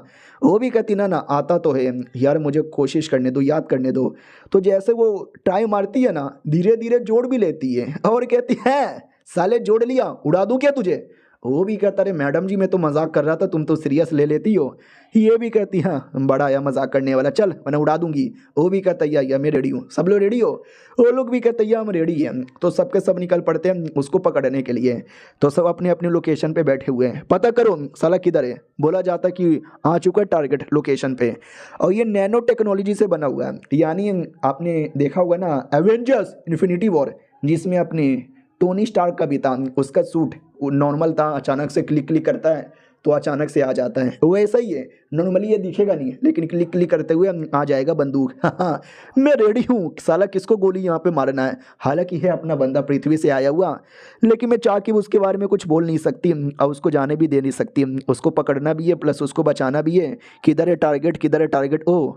वो भी कहती ना ना आता तो है यार, मुझे कोशिश करने दो, याद करने दो। तो जैसे वो ट्राई मारती है ना, धीरे धीरे जोड़ भी लेती है और कहती है साले जोड़ लिया, उड़ा दूं क्या तुझे। वो भी कहता अरे मैडम जी मैं तो मजाक कर रहा था, तुम तो सीरियस ले लेती हो। ये भी कहती हाँ बड़ा आया मजाक करने वाला, चल मैंने उड़ा दूंगी। वो भी कहता या मैं रेडी हूँ, सब लोग रेडी हो। वो लोग भी कहते हम रेडी हैं। तो सबके सब निकल पड़ते हैं उसको पकड़ने के लिए। तो सब अपने अपने लोकेशन पे बैठे हुए हैं, पता करो साला किधर है। बोला जाता कि आ चुका है टारगेट लोकेशन पे। और ये नैनो टेक्नोलॉजी से बना हुआ है, यानी आपने देखा होगा ना एवेंजर्स इन्फिनिटी वॉर, जिसमें अपने टोनी स्टार्क का भी था, उसका सूट नॉर्मल था, अचानक से क्लिक क्लिक करता है तो अचानक से आ जाता है, वो ऐसा ही है। नॉर्मली ये दिखेगा नहीं, लेकिन क्लिक क्लिक करते हुए आ जाएगा बंदूक। हाँ मैं रेडी हूँ, साला किसको गोली यहाँ पे मारना है। हालांकि है अपना बंदा पृथ्वी से आया हुआ, लेकिन मैं चाह के उसके बारे में कुछ बोल नहीं सकती और उसको जाने भी दे नहीं सकती। उसको पकड़ना भी है प्लस उसको बचाना भी है। किधर है टारगेट, किधर है टारगेट। ओ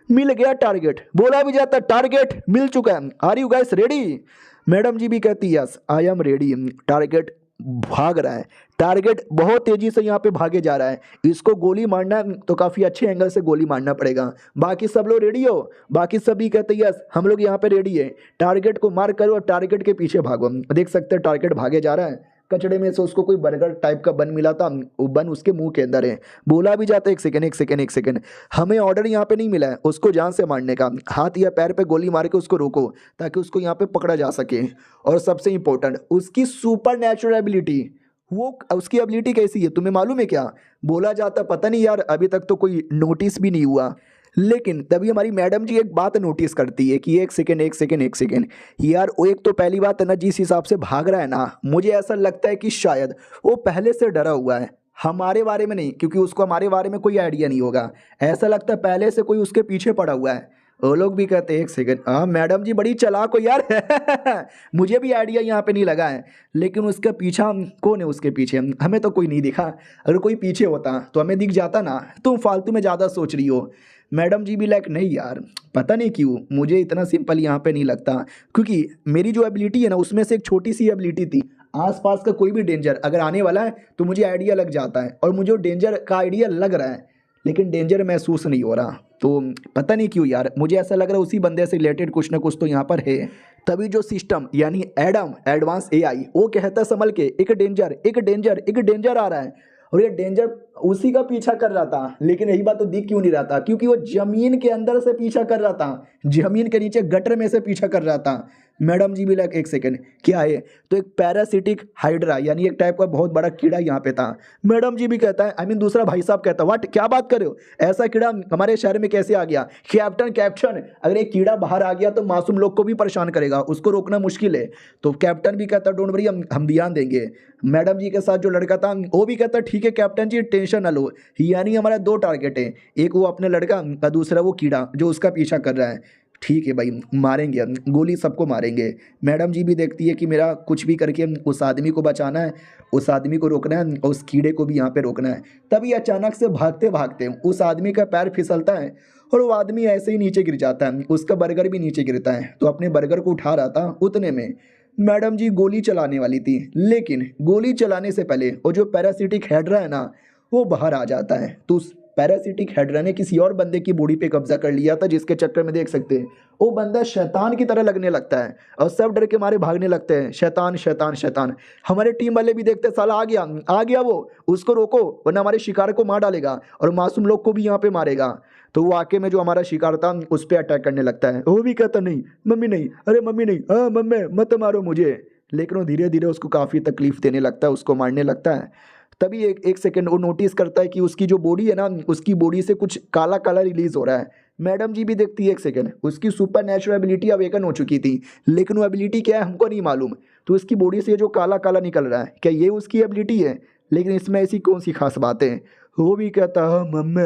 मिल गया टारगेट, बोला भी जाता टारगेट मिल चुका है, are you guys ready. Madam ji भी कहती yes I am ready. Target भाग रहा है, टारगेट बहुत तेजी से यहाँ पे भागे जा रहा है। इसको गोली मारना है तो काफ़ी अच्छे एंगल से गोली मारना पड़ेगा। बाकी सब लोग रेडी हो, बाकी सभी कहते यस हम लोग यहाँ पे रेडी है। टारगेट को मार करो और टारगेट के पीछे भागो। देख सकते हैं टारगेट भागे जा रहा है। कचड़े में से उसको कोई बर्गर टाइप का बन मिला था, वो बन उसके मुंह के अंदर है। बोला भी जाता है एक सेकेंड एक सेकेंड एक सेकेंड, हमें ऑर्डर यहाँ पे नहीं मिला है उसको जान से मारने का। हाथ या पैर पे गोली मार के उसको रोको ताकि उसको यहाँ पे पकड़ा जा सके। और सबसे इंपॉर्टेंट उसकी सुपर नेचुरल एबिलिटी, वो उसकी एबिलिटी कैसी है तुम्हें मालूम है क्या। बोला जाता पता नहीं यार, अभी तक तो कोई नोटिस भी नहीं हुआ, लेकिन तभी हमारी मैडम जी एक बात नोटिस करती है कि एक सेकेंड एक सेकेंड एक सेकेंड यार, वो एक तो पहली बात है ना जिस हिसाब से भाग रहा है ना, मुझे ऐसा लगता है कि शायद वो पहले से डरा हुआ है, हमारे बारे में नहीं, क्योंकि उसको हमारे बारे में कोई आइडिया नहीं होगा। ऐसा लगता है पहले से कोई उसके पीछे पड़ा हुआ है। वो लोग भी कहते हैं एक सेकेंड, हाँ मैडम जी बड़ी चालाक हो यार। मुझे भी आइडिया यहाँ पे नहीं लगा है, लेकिन उसका पीछा कौन है, उसके पीछे हमें तो कोई नहीं दिखा। अगर कोई पीछे होता तो हमें दिख जाता ना। तुम फालतू में ज़्यादा सोच रही हो। मैडम जी भी लाइक नहीं यार पता नहीं क्यों मुझे इतना सिंपल यहाँ पे नहीं लगता, क्योंकि मेरी जो एबिलिटी है ना उसमें से एक छोटी सी एबिलिटी थी। आसपास का कोई भी डेंजर अगर आने वाला है तो मुझे आइडिया लग जाता है, और मुझे डेंजर का आइडिया लग रहा है लेकिन डेंजर महसूस नहीं हो रहा। तो पता नहीं क्यों यार मुझे ऐसा लग रहा है उसी बंदे से रिलेटेड कुछ ना कुछ तो यहाँ पर है। तभी जो सिस्टम यानी एडम एडवांस एआई वो कहता है संभल के एक डेंजर एक डेंजर एक डेंजर आ रहा है, और ये डेंजर उसी का पीछा कर रहा था। लेकिन यही बात तो दिख क्यों नहीं रहा था, क्योंकि वो जमीन के अंदर से पीछा कर रहा था, जमीन के नीचे गटर में से पीछा कर रहा था। मैडम जी भी लग एक सेकेंड क्या है, तो एक पैरासिटिक हाइड्रा यानी एक टाइप का बहुत बड़ा कीड़ा यहाँ पे था। मैडम जी भी कहता है आई मीन दूसरा भाई साहब कहता है व्हाट क्या बात कर रहे हो, ऐसा कीड़ा हमारे शहर में कैसे आ गया। कैप्टन कैप्टन अगर एक कीड़ा बाहर आ गया तो मासूम लोग को भी परेशान करेगा, उसको रोकना मुश्किल है। तो कैप्टन भी कहता डोंट वरी हम ध्यान देंगे। मैडम जी के साथ जो लड़का था वो भी कहता ठीक है कैप्टन जी टेंशन न लो। यानी हमारा दो टारगेट है, एक वो अपने लड़का और दूसरा वो कीड़ा जो उसका पीछा कर रहा है। ठीक है भाई मारेंगे, गोली सबको मारेंगे। मैडम जी भी देखती है कि मेरा कुछ भी करके उस आदमी को बचाना है, उस आदमी को रोकना है और उस कीड़े को भी यहाँ पे रोकना है। तभी अचानक से भागते भागते उस आदमी का पैर फिसलता है और वो आदमी ऐसे ही नीचे गिर जाता है, उसका बर्गर भी नीचे गिरता है। तो अपने बर्गर को उठा रहा था, उतने में मैडम जी गोली चलाने वाली थी, लेकिन गोली चलाने से पहले वो जो पैरासिटिक हेड्रा है ना वो बाहर आ जाता है। तो पैरासिटिक हेड्रा ने किसी और बंदे की बॉडी पे कब्जा कर लिया था, जिसके चक्कर में देख सकते हैं वो बंदा शैतान की तरह लगने लगता है और सब डर के मारे भागने लगते हैं, शैतान शैतान शैतान। हमारे टीम वाले भी देखते हैं साला आ गया वो, उसको रोको वरना हमारे शिकार को मार डालेगा और मासूम लोग को भी यहाँ पे मारेगा। तो वो आके में जो हमारा शिकार था उस पर अटैक करने लगता है। वो भी कहता नहीं मम्मी नहीं, अरे मम्मी नहीं, हाँ मम्मी मत मारो मुझे। लेकिन वो धीरे धीरे उसको काफ़ी तकलीफ देने लगता है, उसको मारने लगता है। तभी एक सेकंड वो नोटिस करता है कि उसकी जो बॉडी है ना, उसकी बॉडी से कुछ काला काला रिलीज हो रहा है। मैडम जी भी देखती है एक सेकंड, उसकी सुपर नेचुरल एबिलिटी अवेकन हो चुकी थी, लेकिन वो एबिलिटी क्या है हमको नहीं मालूम। तो इसकी बॉडी से जो काला काला निकल रहा है, क्या ये उसकी एबिलिटी है? लेकिन इसमें ऐसी कौन सी खास बात है? वो भी कहता है मम्मा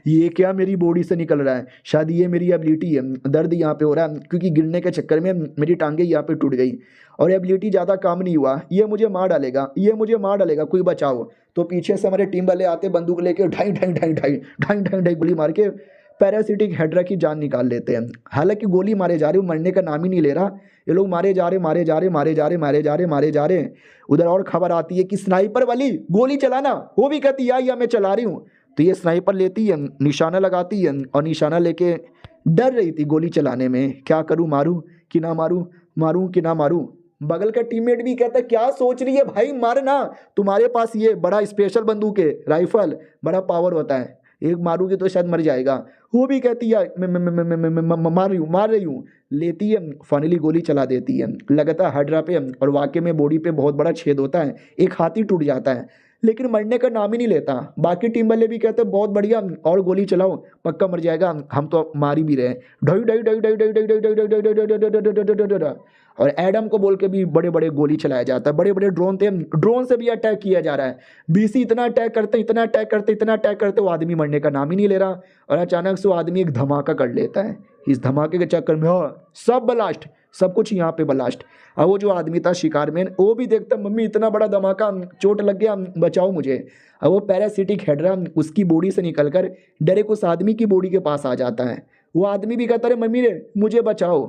ये क्या मेरी बॉडी से निकल रहा है, शायद ये मेरी एबिलिटी है। दर्द यहाँ पे हो रहा है क्योंकि गिरने के चक्कर में मेरी टांगे यहाँ पे टूट गई और एबिलिटी ज़्यादा काम नहीं हुआ, ये मुझे मार डालेगा, ये मुझे मार डालेगा, कोई बचाओ। तो पीछे से हमारे टीम वाले आते बंदूक लेके ढाई ढाई ढाई ढाई ढाई ढाई ढाई गोली मार के पैरासिटिक हेड्रा की जान निकाल लेते हैं। हालांकि गोली मारे जा रहे, वो मरने का नाम ही नहीं ले रहा। ये लोग मारे जा रहे मारे जा रहे मारे जा रहे मारे जा रहे मारे जा रहे। उधर और खबर आती है कि स्नाइपर वाली गोली चलाना, वो भी कहती है या मैं चला रही हूँ। तो ये स्नाइपर लेती है, निशाना लगाती है और निशाना लेके डर रही थी गोली चलाने में, क्या करूँ, मारूँ कि ना मारूँ, मारूँ कि ना मारूँ। बगल का टीममेट भी कहता है क्या सोच रही है भाई, मारना, तुम्हारे पास ये बड़ा स्पेशल बंदूक है, राइफल, बड़ा पावर होता है, एक मारूंगी तो शायद मर जाएगा। वो भी कहती है मैं मार रही हूँ। लेती है, फाइनली गोली चला देती है, लगता है हेड्रा पे और वाकई में बॉडी पे बहुत बड़ा छेद होता है, एक हाथ ही टूट जाता है, लेकिन मरने का नाम ही नहीं लेता। बाकी टीम वाले भी कहते हैं बहुत बढ़िया और गोली चलाओ, पक्का मर जाएगा, हम तो मार ही भी रहे। ढई ढई ढई ढई ढई ढई ढई ढई ढई ढई ढई ढई ढई ढई। और एडम को बोल के भी बड़े बड़े गोली चलाया जाता है, बड़े बड़े ड्रोन थे, ड्रोन से भी अटैक किया जा रहा है। बीसी इतना अटैक करते इतना अटैक करते इतना अटैक करते, वो आदमी मरने का नाम ही नहीं ले रहा। और अचानक से वो आदमी एक धमाका कर लेता है। इस धमाके के चक्कर में सब ब्लास्ट, सब कुछ यहाँ पे ब्लास्ट। अब वो जो आदमी था शिकार मैन, वो भी देखता मम्मी इतना बड़ा धमाका, चोट लग गया, बचाओ मुझे। अब वो पैरासिटिक हेड्रा उसकी बॉडी से निकलकर डायरेक्ट उस आदमी की बॉडी के पास आ जाता है। वो आदमी भी कहता है मम्मी रे मुझे बचाओ।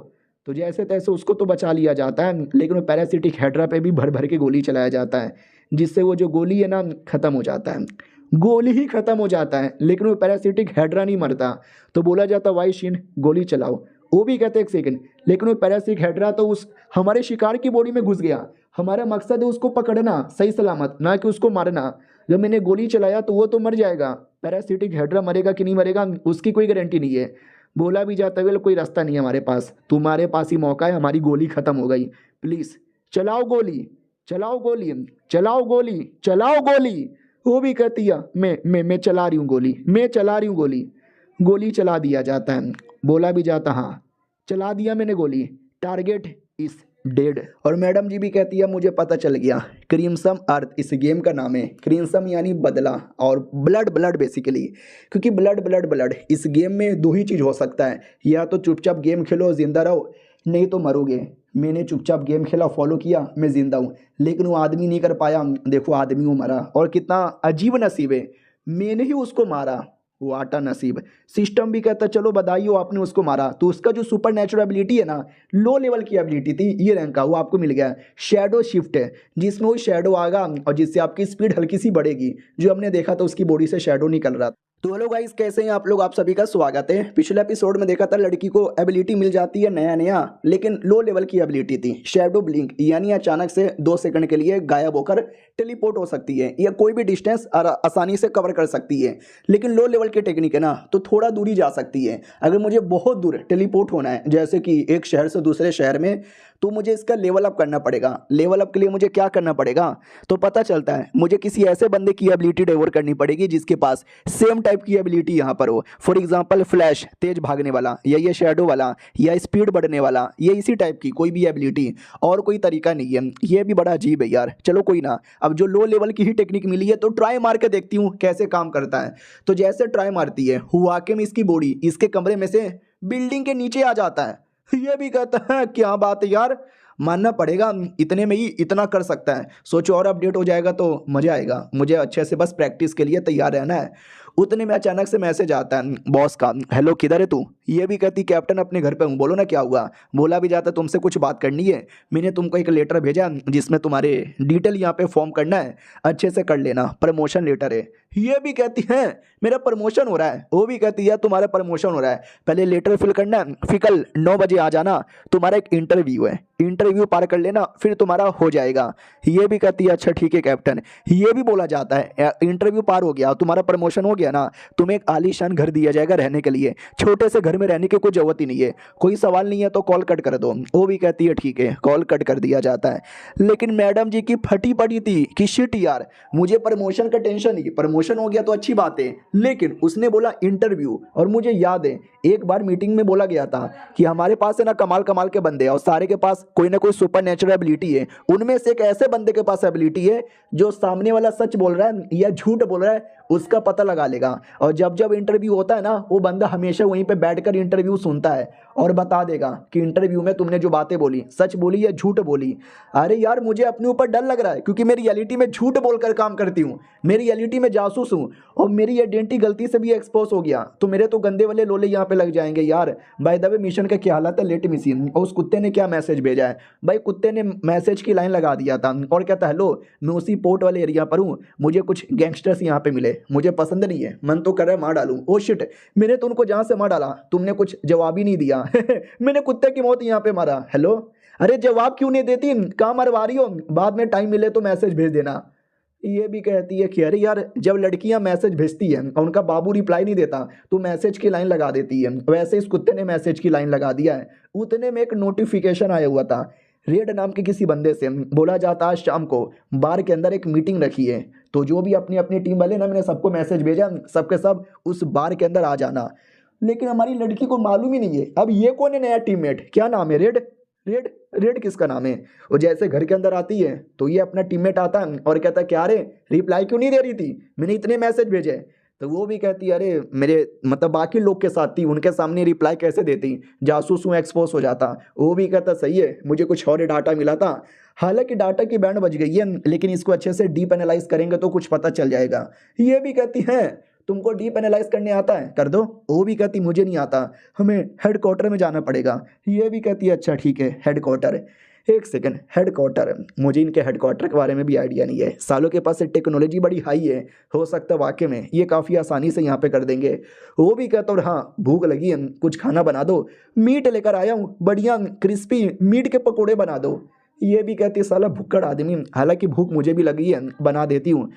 तो जैसे तैसे उसको तो बचा लिया जाता है, लेकिन वो पैरासिटिक हेड्रा पे भी भर भर के गोली चलाया जाता है, जिससे वो जो गोली है ना खत्म हो जाता है, गोली ही खत्म हो जाता है। लेकिन वो पैरासिटिक हेड्रा नहीं मरता। तो बोला जाता वाई शिन गोली चलाओ। वो भी कहते एक सेकंड, लेकिन वो पैरासिटिक हेड्रा तो उस हमारे शिकार की बॉडी में घुस गया। हमारा मकसद है उसको पकड़ना सही सलामत, ना कि उसको मारना। जब मैंने गोली चलाया तो वो तो मर जाएगा, पैरासिटिक हेड्रा मरेगा कि नहीं मरेगा उसकी कोई गारंटी नहीं है। बोला भी जाता है कोई रास्ता नहीं है हमारे पास, तुम्हारे पास ही मौका है, हमारी गोली खत्म हो गई, प्लीज़ चलाओ गोली, चलाओ गोली, चलाओ गोली, चलाओ गोली। वो भी कहती है मैं चला रही हूँ गोली, मैं चला रही हूँ गोली। गोली चला दिया जाता है, बोला भी जाता हाँ चला दिया मैंने गोली, टारगेट इस डेड। और मैडम जी भी कहती है मुझे पता चल गया, क्रिम्सन अर्थ इस गेम का नाम है। क्रिम्सन यानी बदला और ब्लड ब्लड बेसिकली, क्योंकि ब्लड ब्लड ब्लड इस गेम में दो ही चीज़ हो सकता है, या तो चुपचाप गेम खेलो जिंदा रहो, नहीं तो मरोगे। मैंने चुपचाप गेम खेला, फॉलो किया, मैं जिंदा हूँ। लेकिन वो आदमी नहीं कर पाया, देखो आदमी वो मरा, और कितना अजीब नसीब है, मैंने ही उसको मारा, वो आटा नसीब। सिस्टम भी कहता चलो बधाई आपने उसको मारा। तो उसका जो सुपर नेचुरल एबिलिटी है ना, लो लेवल की एबिलिटी थी, ये रैंक का, वो आपको मिल गया। शैडो शिफ्ट है, जिसमें वो शैडो आएगा और जिससे आपकी स्पीड हल्की सी बढ़ेगी। जो हमने देखा था उसकी बॉडी से शैडो निकल रहा था। तो हेलो गाइस, कैसे हैं आप लोग? आप सभी का स्वागत है। पिछले एपिसोड में देखा था लड़की को एबिलिटी मिल जाती है नया नया, लेकिन लो लेवल की एबिलिटी थी शैडो ब्लिंक, यानी अचानक से 2 सेकंड के लिए गायब होकर टेलीपोर्ट हो सकती है, या कोई भी डिस्टेंस आसानी से कवर कर सकती है। लेकिन लो लेवल की टेक्निक है ना, तो थोड़ा दूरी जा सकती है। अगर मुझे बहुत दूर टेलीपोर्ट होना है, जैसे कि एक शहर से दूसरे शहर में, तो मुझे इसका लेवल अप करना पड़ेगा। लेवल अप के लिए मुझे क्या करना पड़ेगा, तो पता चलता है मुझे किसी ऐसे बंदे की एबिलिटी डेवलप करनी पड़ेगी जिसके पास सेम टाइप की एबिलिटी यहाँ पर हो। फॉर एग्जांपल फ्लैश, तेज भागने वाला, या ये शैडो वाला, या स्पीड बढ़ने वाला, ये इसी टाइप की कोई भी एबिलिटी। और कोई तरीका नहीं है, ये भी बड़ा अजीब है यार। चलो कोई ना, अब जो लो लेवल की ही टेक्निक मिली है तो ट्राई मार के देखती हूँ कैसे काम करता है। तो जैसे ट्राई मारती है, हुआ के में इसकी बॉडी इसके कमरे में से बिल्डिंग के नीचे आ जाता है। ये भी कहता है क्या बात है यार, मानना पड़ेगा, इतने में ही इतना कर सकता है। सोचो और अपडेट हो जाएगा तो मज़ा आएगा। मुझे अच्छे से बस प्रैक्टिस के लिए तैयार रहना है। उतने में अचानक से मैसेज आता है बॉस का, हेलो किधर है तू। ये भी कहती कैप्टन अपने घर पे हूँ, बोलो ना क्या हुआ। बोला भी जाता तुमसे कुछ बात करनी है, मैंने तुमको एक लेटर भेजा जिसमें तुम्हारे डिटेल यहाँ पे फॉर्म करना है, अच्छे से कर लेना, प्रमोशन लेटर है। ये भी कहती है मेरा प्रमोशन हो रहा है। वो भी कहती है तुम्हारा प्रमोशन हो रहा है, पहले लेटर फिल करना है, फिर कल 9 बजे आ जाना, तुम्हारा एक इंटरव्यू है, इंटरव्यू पार कर लेना फिर तुम्हारा हो जाएगा। ये भी कहती है अच्छा ठीक है कैप्टन। ये भी बोला जाता है इंटरव्यू पार हो गया, तुम्हारा प्रमोशन हो गया ना, तुम्हें एक आलीशान घर दिया जाएगा रहने के लिए, छोटे से घर में रहने की कोई जरूरत ही नहीं है, कोई सवाल नहीं है तो कॉल कट कर दो। वो भी कहती है ठीक है, कॉल कट कर दिया जाता है। लेकिन मैडम जी की फटी पड़ी थी कि शिट यार, मुझे प्रमोशन का टेंशन नहीं, प्रमोशन हो गया तो अच्छी बात है, लेकिन उसने बोला इंटरव्यू। और मुझे याद है एक बार मीटिंग में बोला गया था कि हमारे पास है ना कमाल कमाल के बंदे हैं और सारे के पास कोई ना कोई सुपर नेचुरल एबिलिटी है, उनमें से एक ऐसे बंदे के पास एबिलिटी है जो सामने वाला सच बोल रहा है या झूठ बोल रहा है उसका पता लगा लेगा। और जब जब इंटरव्यू होता है ना, वो बंदा हमेशा वहीं पे बैठकर इंटरव्यू सुनता है और बता देगा कि इंटरव्यू में तुमने जो बातें बोली सच बोली या झूठ बोली। अरे यार मुझे अपने ऊपर डर लग रहा है क्योंकि मैं रियलिटी में झूठ बोलकर काम करती हूँ, मैं रियलिटी में जासूस हूँ और मेरी आइडेंटिटी गलती से भी एक्सपोज हो गया तो मेरे तो गंदे वाले लोले यहाँ पे लग जाएंगे यार। बाय द वे मिशन का क्या हालत है, लेट मिशन। और उस कुत्ते ने क्या मैसेज भेजा है भाई, कुत्ते ने मैसेज की लाइन लगा दिया था और कहता हेलो मैं उसी पोर्ट वाले एरिया पर हूँ, मुझे कुछ गैंगस्टर्स यहाँ पे मिले, मुझे पसंद नहीं है, मन तो कर रहा है मार डालूं। ओ शिट, मैंने तो उनको जहाँ से मार डाला तुमने कुछ जवाब ही नहीं दिया मैंने कुत्ते की मौत यहाँ पे मारा। हेलो, अरे जवाब क्यों नहीं देती, कहाँ मरवा रही हो, बाद में टाइम मिले तो मैसेज भेज देना। ये भी कहती है कि अरे यार जब लड़कियां मैसेज भेजती हैं और उनका बाबू रिप्लाई नहीं देता तो मैसेज की लाइन लगा देती है, वैसे इस कुत्ते ने मैसेज की लाइन लगा दिया है। उतने में एक नोटिफिकेशन आया हुआ था रेड नाम के किसी बंदे से, बोला जाता है शाम को बार के अंदर एक मीटिंग रखी है, तो जो भी अपनी अपनी टीम वाले ना, मैंने सबको मैसेज भेजा सबके सब उस बार के अंदर आ जाना। लेकिन हमारी लड़की को मालूम ही नहीं है अब ये कौन है नया टीममेट, क्या नाम है, रेड। रेड रेड किसका नाम है। वो जैसे घर के अंदर आती है तो ये अपना टीममेट आता है और कहता है क्या रे रिप्लाई क्यों नहीं दे रही थी, मैंने इतने मैसेज भेजे। तो वो भी कहती है अरे मेरे मतलब बाकी लोग के साथ थी, उनके सामने रिप्लाई कैसे देती, जासूस हूँ एक्सपोज हो जाता। वो भी कहता सही है, मुझे कुछ और डाटा मिला था, हालांकि डाटा की बैंड बज गई है लेकिन इसको अच्छे से डीप एनालाइज करेंगे तो कुछ पता चल जाएगा। ये भी कहती है तुमको डीप एनालाइज करने आता है, कर दो। वो भी कहती मुझे नहीं आता, हमें हेडक्वार्टर में जाना पड़ेगा। ये भी कहती है अच्छा ठीक है हेडक्वार्टर। एक सेकंड, हेडक्वार्टर, मुझे इनके हेडक्वार्टर के बारे में भी आइडिया नहीं है, सालों के पास टेक्नोलॉजी बड़ी हाई है, हो सकता है वाकई में ये काफ़ी आसानी से यहाँ पे कर देंगे। वो भी कहता और हाँ भूख लगी है, कुछ खाना बना दो, मीट लेकर आया हूँ, बढ़िया क्रिस्पी मीट के पकौड़े बना दो। ये भी कहती है साला भुक्कड़ आदमी, हालांकि भूख मुझे भी लगी है, बना देती हूँ।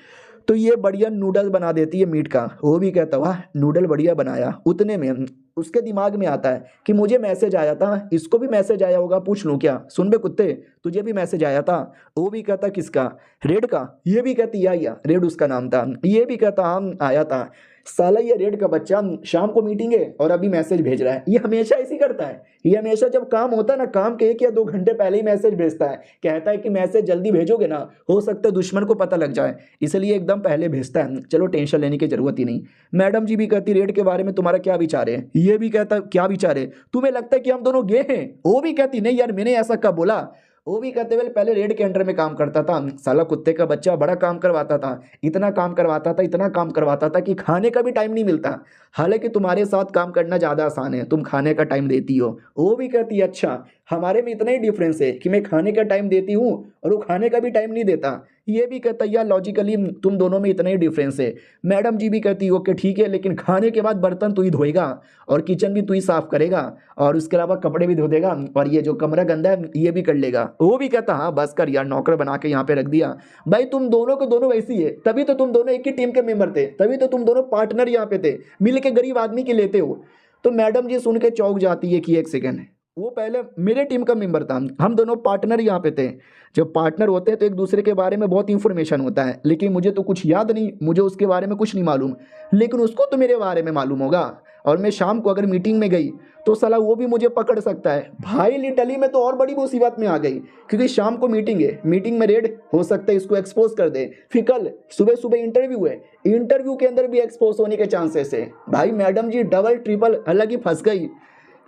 तो ये बढ़िया नूडल्स बना देती है मीट का। वो भी कहता वाह नूडल बढ़िया बनाया। उतने में उसके दिमाग में आता है कि मुझे मैसेज आया था, इसको भी मैसेज आया होगा, पूछ लूँ क्या, सुन बे कुत्ते तुझे भी मैसेज आया था। वो भी कहता किसका, रेड का। ये भी कहती या रेड उसका नाम था। ये भी कहता हाँ आया था। साला ये रेड का बच्चा शाम को मीटिंग है और अभी मैसेज भेज रहा है, ये हमेशा ऐसी करता है, ये हमेशा जब काम होता है ना, काम के 1 या 2 घंटे पहले ही मैसेज भेजता है, कहता है कि मैसेज जल्दी भेजोगे ना, हो सकता है दुश्मन को पता लग जाए, इसलिए एकदम पहले भेजता है। चलो टेंशन लेने की जरूरत ही नहीं। मैडम जी भी कहती रेड के बारे में तुम्हारा क्या विचार है। ये भी कहता क्या विचार है, तुम्हें लगता है कि हम दोनों गे हैं। वो भी कहती नहीं यार मैंने ऐसा कब बोला। वो भी कहते हुए पहले रेड के अंडर में काम करता था, साला कुत्ते का बच्चा बड़ा काम करवाता था, इतना काम करवाता था, इतना काम करवाता था कि खाने का भी टाइम नहीं मिलता। हालांकि तुम्हारे साथ काम करना ज़्यादा आसान है, तुम खाने का टाइम देती हो। वो भी कहती है अच्छा हमारे में इतना ही डिफरेंस है कि मैं खाने का टाइम देती हूँ और वो खाने का भी टाइम नहीं देता। ये भी कहता यार लॉजिकली तुम दोनों में इतना ही डिफरेंस है। मैडम जी भी कहती ओके ठीक है, लेकिन खाने के बाद बर्तन तू ही धोएगा और किचन भी तू ही साफ करेगा और उसके अलावा कपड़े भी धो देगा और ये जो कमरा गंदा है ये भी कर लेगा। वो भी कहता हाँ बस कर यार, नौकर बना के यहाँ पे रख दिया। भाई तुम दोनों के दोनों वैसी है, तभी तो तुम दोनों एक ही टीम के मेंबर थे, तभी तो तुम दोनों पार्टनर यहाँ पे थे, मिल के गरीब आदमी के लेते हो। तो मैडम जी सुन के चौंक जाती है कि एक सेकेंड, वो पहले मेरे टीम का मेंबर था, हम दोनों पार्टनर यहाँ पे थे। जब पार्टनर होते हैं तो एक दूसरे के बारे में बहुत इंफॉर्मेशन होता है, लेकिन मुझे तो कुछ याद नहीं, मुझे उसके बारे में कुछ नहीं मालूम, लेकिन उसको तो मेरे बारे में मालूम होगा। और मैं शाम को अगर मीटिंग में गई तो साला वो भी मुझे पकड़ सकता है। भाई लिटरली में तो और बड़ी मुसीबत में आ गई, क्योंकि शाम को मीटिंग है, मीटिंग में रेड हो सकता है इसको एक्सपोज कर दे, फिर कल सुबह सुबह इंटरव्यू है, इंटरव्यू के अंदर भी एक्सपोज होने के चांसेस है। भाई मैडम जी डबल ट्रिपल अलग ही फंस गई।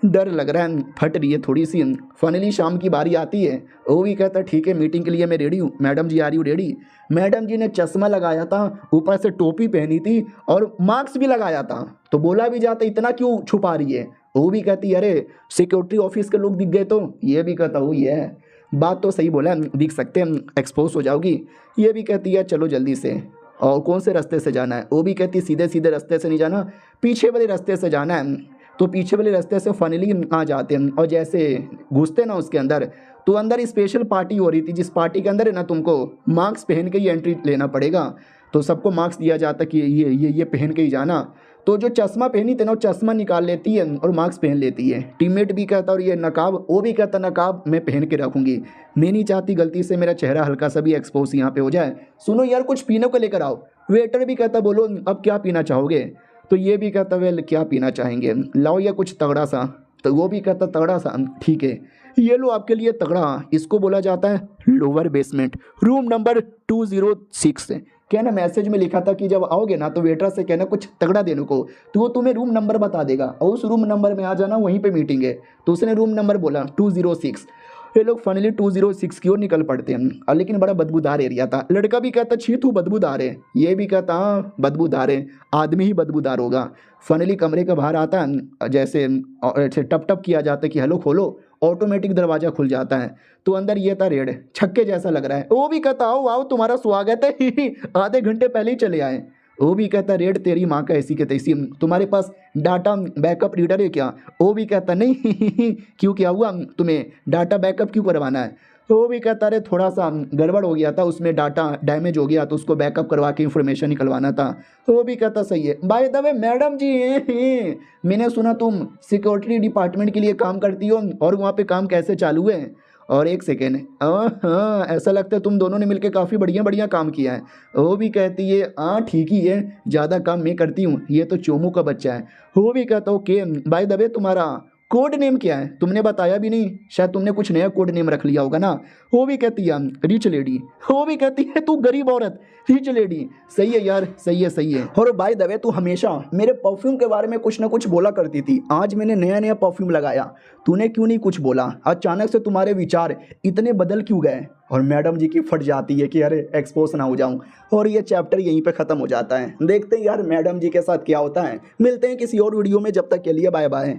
डर लग रहा है, फट रही है थोड़ी सी। फाइनली शाम की बारी आती है। वो भी कहता है ठीक है मीटिंग के लिए मैं रेडी हूँ। मैडम जी आ रही हूँ रेडी। मैडम जी ने चश्मा लगाया था, ऊपर से टोपी पहनी थी और मास्क भी लगाया था। तो बोला भी जाता इतना क्यों छुपा रही है। वो भी कहती अरे सिक्योरिटी ऑफिस के लोग दिख गए तो। ये भी कहता वो ये है, बात तो सही बोला, दिख सकते हैं, एक्सपोज हो जाओगी। ये भी कहती है चलो जल्दी से। और कौन से रास्ते से जाना है। वो भी कहती सीधे सीधे रास्ते से नहीं जाना, पीछे वाले रास्ते से जाना है। तो पीछे वाले रास्ते से फाइनली आ जाते हैं और जैसे घुसते ना उसके अंदर, तो अंदर स्पेशल पार्टी हो रही थी, जिस पार्टी के अंदर है ना तुमको मास्क पहन के ही एंट्री लेना पड़ेगा। तो सबको मास्क दिया जाता कि ये पहन के ही जाना। तो जो चश्मा पहनी थी ना वो चश्मा निकाल लेती है और मास्क पहन लेती है। टीममेट भी कहता और ये नकाब, वो भी कहता नकाब मैं पहन के रखूँगी, मैं नहीं चाहती गलती से मेरा चेहरा हल्का सा भी एक्सपोज यहाँ पे हो जाए। सुनो यार कुछ पीने को लेकर आओ। वेटर भी कहता बोलो अब क्या पीना चाहोगे। तो ये भी कहता वेल क्या पीना चाहेंगे, लाओ या कुछ तगड़ा सा। तो वो भी कहता तगड़ा सा, ठीक है ये लो आपके लिए तगड़ा। इसको बोला जाता है लोअर बेसमेंट, रूम नंबर 206। कहना मैसेज में लिखा था कि जब आओगे ना तो वेटर से कहना कुछ तगड़ा देने को, तो वो तुम्हें रूम नंबर बता देगा और उस रूम नंबर में आ जाना, वहीं पे मीटिंग है। तो उसने रूम नंबर बोला 206। ये लोग फाइनली 206 की ओर निकल पड़ते हैं। लेकिन बड़ा बदबूदार एरिया था। लड़का भी कहता छी तू बदबूदार है। ये भी कहता हाँ बदबूदार है, आदमी ही बदबूदार होगा। फाइनली कमरे के बाहर आता है, जैसे टप टप किया जाता है कि हेलो खोलो, ऑटोमेटिक दरवाजा खुल जाता है। तो अंदर ये था रेड, छक्के जैसा लग रहा है। वो भी कहता आओ आओ तुम्हारा स्वागत है आधे घंटे पहले ही चले आए। वो भी कहता रेड तेरी माँ का ऐसी के तैसी, तुम्हारे पास डाटा बैकअप रीडर है क्या। वो भी कहता नहीं क्यों क्या हुआ, तुम्हें डाटा बैकअप क्यों करवाना है। वो भी कहता अरे थोड़ा सा गड़बड़ हो गया था, उसमें डाटा डैमेज हो गया तो उसको बैकअप करवा के इंफॉर्मेशन निकलवाना था। वो भी कहता सही है। बाय द वे मैडम जी मैंने सुना तुम सिक्योरिटी डिपार्टमेंट के लिए काम करती हो, और वहाँ पे काम कैसे चालू है। और एक सेकेंड, हाँ ऐसा लगता है तुम दोनों ने मिलकर काफ़ी बढ़िया बढ़िया काम किया है। वो भी कहती है हाँ ठीक ही है, ज़्यादा काम मैं करती हूँ, ये तो चोमू का बच्चा है। वो भी कहता ओके बाय द वे तुम्हारा कोड नेम क्या है, तुमने बताया भी नहीं, शायद तुमने कुछ नया कोड नेम रख लिया होगा ना। वो भी कहती है रिच लेडी। वो भी कहती है तू गरीब औरत रिच लेडी। सही है यार, सही है सही है। और बाय द वे तू हमेशा मेरे परफ्यूम के बारे में कुछ ना कुछ बोला करती थी, आज मैंने नया नया परफ्यूम लगाया, तूने क्यों नहीं कुछ बोला, अचानक से तुम्हारे विचार इतने बदल क्यों गए। और मैडम जी की फट जाती है कि अरे एक्सपोज ना हो जाऊं। और ये चैप्टर यहीं पे ख़त्म हो जाता है। देखते हैं यार मैडम जी के साथ क्या होता है। मिलते हैं किसी और वीडियो में, जब तक के लिए बाय बाय।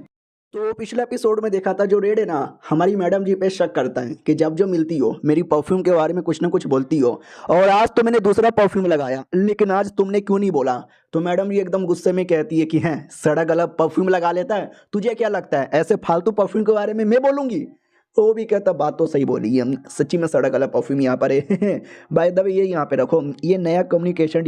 तो पिछले एपिसोड में देखा था जो रेड है ना हमारी मैडम जी पे शक करता है कि जब जो मिलती हो मेरी परफ्यूम के बारे में कुछ ना कुछ बोलती हो, और आज तो मैंने दूसरा परफ्यूम लगाया लेकिन आज तुमने क्यों नहीं बोला। तो मैडम जी एकदम गुस्से में कहती है कि हैं सड़ा गला परफ्यूम लगा लेता है, तुझे क्या लगता है ऐसे फालतू परफ्यूम के बारे में मैं बोलूँगी। वो भी कहता बात तो सही बोली है, सच्ची में सड़क वाला परफ्यूम यहाँ पर है बाय द वे ये यहाँ पे रखो, ये नया कम्युनिकेशन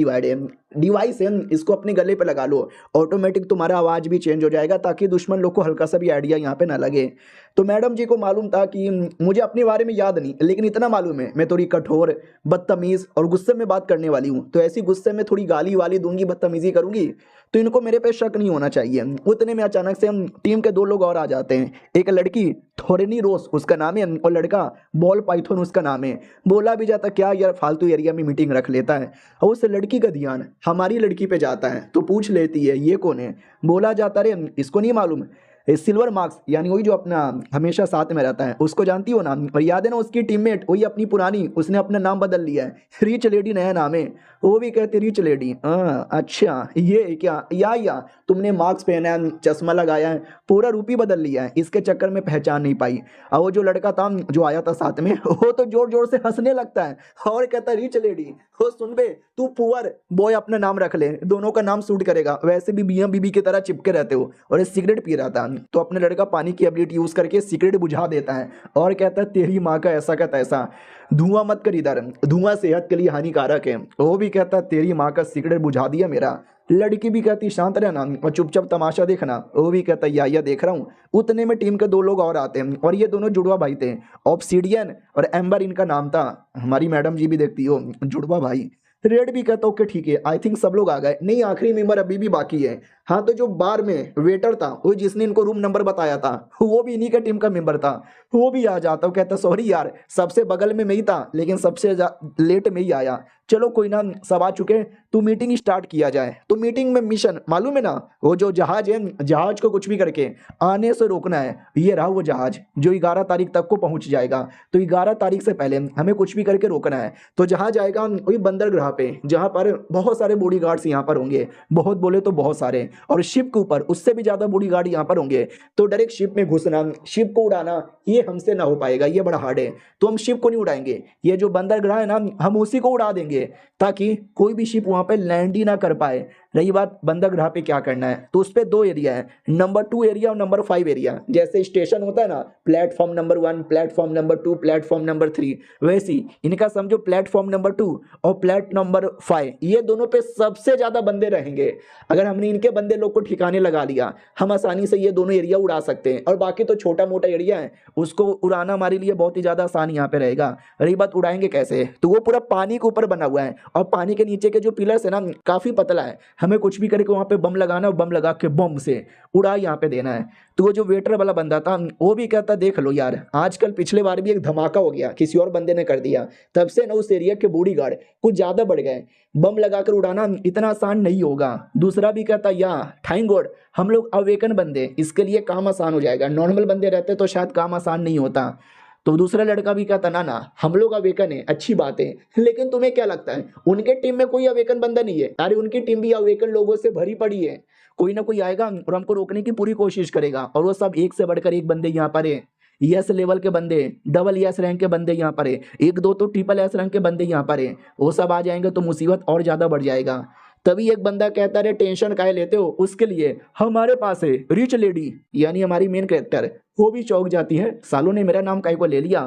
डिवाइस है, इसको अपने गले पे लगा लो, ऑटोमेटिक तुम्हारा आवाज़ भी चेंज हो जाएगा ताकि दुश्मन लोग को हल्का सा भी आइडिया यहाँ पे ना लगे। तो मैडम जी को मालूम था कि मुझे अपने बारे में याद नहीं, लेकिन इतना मालूम है मैं थोड़ी कठोर, बदतमीज़ और गुस्से में बात करने वाली हूँ, तो ऐसी गुस्से में थोड़ी गाली वाली दूंगी, बदतमीज़ी करूँगी, तो इनको मेरे पे शक नहीं होना चाहिए। उतने में अचानक से हम टीम के दो लोग और आ जाते हैं, एक लड़की थोरेनी रोस उसका नाम है और लड़का बॉल पाइथन उसका नाम है। बोला भी जाता क्या यार फालतू एरिया में मीटिंग रख लेता है, और उस लड़की का ध्यान हमारी लड़की पे जाता है तो पूछ लेती है ये कौन है। बोला जाता रे इसको नहीं मालूम, सिल्वर मार्क्स यानी वही जो अपना हमेशा साथ में रहता है, उसको जानती हो ना। और याद है ना उसकी टीममेट वही अपनी पुरानी, उसने अपना नाम बदल लिया है, रिच लेडी नया नाम है। वो भी कहते रिच लेडी, अच्छा ये क्या या तुमने मार्क्स पहना है, चश्मा लगाया है, पूरा रूप ही बदल लिया है, इसके चक्कर में पहचान नहीं पाई। और वो जो लड़का था जो आया था साथ में वो तो जोर जोर से हंसने लगता है और कहता रिच लेडी हो सुन बे तू पुअर बॉय अपना नाम रख ले, दोनों का नाम सूट करेगा, वैसे भी मियां बीबी की तरह चिपके रहते हो। और ये सिगरेट पी रहा था तो अपने लड़का पानी की एबिलिटी यूज करके सिगरेट बुझा देता है और कहता है तेरी माँ का ऐसा का तैसा, धुआं मत कर इधर, धुआं सेहत के लिए हानिकारक है। वो भी कहता है तेरी माँ का सिगरेट बुझा दिया मेरा। लड़की भी कहती शांत रहना और चुपचाप तमाशा देखना। वो भी कहता या देख रहा हूँ। उतने में टीम के दो लोग और आते हैं और ये दोनों जुड़वा भाई थे, ऑब्सीडियन और एम्बर इनका नाम था। हमारी मैडम जी भी देखती हो जुड़वा भाई। रेड भी कहता ओके ठीक है, आई थिंक सब लोग आ गए, नहीं आखिरी मेंबर अभी भी बाकी है। हाँ तो जो बार में वेटर था वो जिसने इनको रूम नंबर बताया था वो भी इन्हीं का टीम का मेंबर था, वो भी आ जाता। वो कहता सॉरी यार सबसे बगल में मैं ही था लेकिन सबसे लेट में ही आया, चलो कोई ना, सब आ चुके हैं, तो मीटिंग स्टार्ट किया जाए। तो मीटिंग में मिशन मालूम है ना, वो जो जहाज है, जहाज को कुछ भी करके आने से रोकना है। ये रहा वो जहाज जो 11 तारीख तक को पहुंच जाएगा। तो 11 तारीख से पहले हमें कुछ भी करके रोकना है। तो जहाज आएगा वही बंदरगाह पे, जहां पर बहुत सारे बॉडीगार्ड्स यहाँ पर होंगे, बहुत बोले तो बहुत सारे, और शिप के ऊपर उससे भी ज्यादा बॉडीगार्ड यहाँ पर होंगे। तो डायरेक्ट शिप में घुसना, शिप को उड़ाना, ये हमसे ना हो पाएगा, ये बड़ा हार्ड है। तो हम शिप को नहीं उड़ाएंगे, ये जो बंदरगाह है ना, हम उसी को उड़ा देंगे ताकि कोई भी शिप वहां पे लैंड ही ना कर पाए। रही बात बंदरगाह पे क्या करना है, तो उस पे 2 एरिया है, नंबर 2 एरिया और नंबर 5 एरिया। जैसे स्टेशन होता है ना, platform number 1, platform number 2, platform number 3, वैसी इनका समझो प्लेटफॉर्म नंबर 2 और प्लेट नंबर 5, ये दोनों पे सबसे ज्यादा बंदे रहेंगे। अगर हमने इनके बंदे लोग को ठिकाने लगा लिया, हम आसानी से ये दोनों एरिया उड़ा सकते हैं। और बाकी तो छोटा मोटा एरिया है, उसको उड़ाना हमारे लिए बहुत ही ज्यादा आसान यहाँ पे रहेगा। रही बात उड़ाएंगे कैसे, तो वो पूरा पानी के ऊपर बना हुआ है, और पानी के नीचे के जो पिलर्स है ना, काफी पतला है। हमें कुछ भी करके वहां पे बम लगाना, और बम लगा के बम से उड़ा यहाँ पे देना है। तो वो जो वेटर वाला बंदा था, वो भी कहता देख लो यार, आजकल पिछले बार भी एक धमाका हो गया, किसी और बंदे ने कर दिया, तब से ना उस एरिया के बॉडीगार्ड कुछ ज्यादा बढ़ गए। बम लगाकर उड़ाना इतना आसान नहीं होगा। दूसरा भी कहता या थैंक गॉड हम लोग अवेकन बंदे, इसके लिए काम आसान हो जाएगा, नॉर्मल बंदे रहते तो शायद काम आसान नहीं होता। तो दूसरा लड़का भी कहता ना ना हम लोग अवेकन है, अच्छी बात है, लेकिन तुम्हें क्या लगता है उनके टीम में कोई अवेकन बंदा नहीं है? अरे उनकी टीम भी अवेकन लोगों से भरी पड़ी है, कोई ना कोई आएगा और हमको रोकने की पूरी कोशिश करेगा। और वो सब एक से बढ़कर एक बंदे यहाँ पर है, यस लेवल के बंदे, डबल यस रैंक के बंदे यहाँ पर है, एक दो तो ट्रिपल एस रैंक के बंदे यहाँ पर है। वो सब आ जाएंगे तो मुसीबत और ज्यादा बढ़ जाएगा। तभी एक बंदा कहता है टेंशन काहे लेते हो, उसके लिए हमारे पास है रिच लेडी, यानी हमारी मेन कैरेक्टर, वो भी चौंक जाती है, सालों ने मेरा नाम काहे को ले लिया,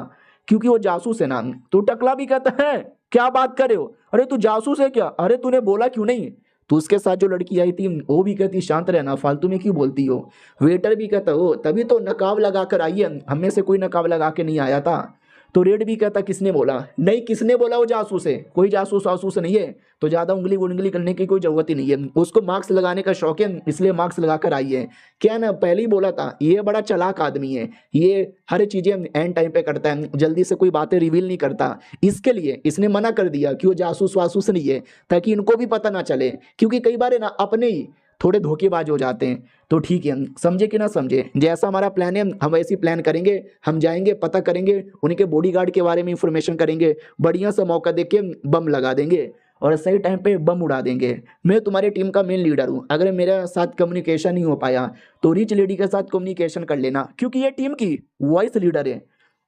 क्योंकि वो जासूस है नाम। तो टकला भी कहता है क्या बात कर रहे हो, अरे तू जासूस है क्या, अरे तूने बोला क्यों नहीं। तो उसके साथ जो लड़की आई थी वो भी कहती शांत रहना, फालतू में क्यों बोलती हो। वेटर भी कहता हो तभी तो नकाब लगा कर आई है, हमें से कोई नकाब लगा के नहीं आया था। तो रेड भी कहता किसने बोला, नहीं किसने बोला वो जासूस है, कोई जासूस वासूस नहीं है। तो ज्यादा उंगली उंगली करने की कोई जरूरत ही नहीं है, उसको मार्क्स लगाने का शौक है, इसलिए मार्क्स लगा कर आई है। क्या ना पहले ही बोला था, ये बड़ा चालाक आदमी है, ये हर चीजें एंड टाइम पे करता है, जल्दी से कोई बातें रिवील नहीं करता, इसके लिए इसने मना कर दिया कि वो जासूस वासूस नहीं है, ताकि इनको भी पता ना चले, क्योंकि कई बार है ना अपने ही थोड़े धोखेबाज हो जाते हैं। तो ठीक है, समझे कि ना समझे, जैसा हमारा प्लान है हम वैसी प्लान करेंगे। हम जाएंगे, पता करेंगे, उनके बॉडीगार्ड के बारे में इंफॉर्मेशन करेंगे, बढ़िया सा मौका देख के बम लगा देंगे और सही टाइम पे बम उड़ा देंगे। मैं तुम्हारी टीम का मेन लीडर हूँ, अगर मेरे साथ कम्युनिकेशन नहीं हो पाया तो रिच लेडी के साथ कम्युनिकेशन कर लेना, क्योंकि ये टीम की वॉइस लीडर है।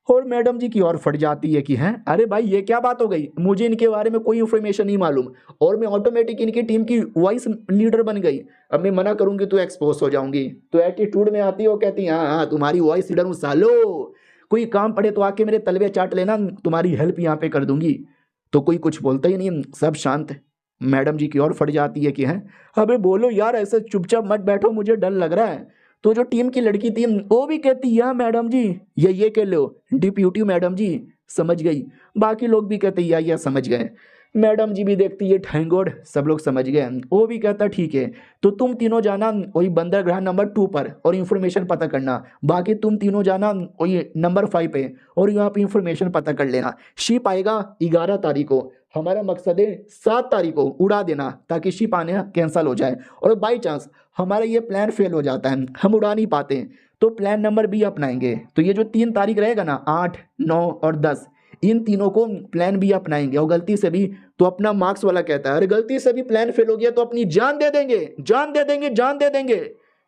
और मैडम जी की और फट जाती है कि हैं अरे भाई ये क्या बात हो गई, मुझे इनके बारे में कोई इन्फॉर्मेशन नहीं मालूम, और मैं ऑटोमेटिक इनकी टीम की वॉइस लीडर बन गई। अब मैं मना करूंगी तो एक्सपोज हो जाऊंगी। तो एटीट्यूड में आती हो, कहती हाँ हाँ तुम्हारी वॉइस लीडर हूँ सालो, कोई काम पड़े तो आके मेरे तलवे चाट लेना, तुम्हारी हेल्प यहाँ पे कर दूंगी। तो कोई कुछ बोलता ही नहीं, सब शांत। मैडम जी की और फट जाती है कि हैं अबे बोलो यार, ऐसे चुपचाप मत बैठो, मुझे डर लग रहा है। तो जो टीम की लड़की थी वो भी कहती या मैडम जी ये कह लो डिप्यूटी मैडम जी, समझ गई। बाकी लोग भी कहते या समझ गए। मैडम जी भी देखती है थैंक गॉड सब लोग समझ गए। वो भी कहता ठीक है, तो तुम तीनों जाना वही बंदरगाह नंबर 2 पर और इन्फॉर्मेशन पता करना, बाकी तुम तीनों जाना वही नंबर 5 पे और यहाँ पे इन्फॉर्मेशन पता कर लेना। शिप आएगा 11 तारीख को, हमारा मकसद है 7 तारीख को उड़ा देना ताकि शिप आने कैंसिल हो जाए। और बाई चांस हमारा ये प्लान फेल हो जाता है, हम उड़ा नहीं पाते, तो प्लान नंबर बी अपनाएंगे। तो ये जो 3 तारीख रहेगा ना, 8, 9 और 10, इन तीनों को प्लान बी अपनाएंगे। और गलती से भी तो अपना मार्क्स वाला कहता है अरे गलती से भी प्लान फेल हो गया तो अपनी जान दे देंगे, जान दे देंगे, जान दे देंगे।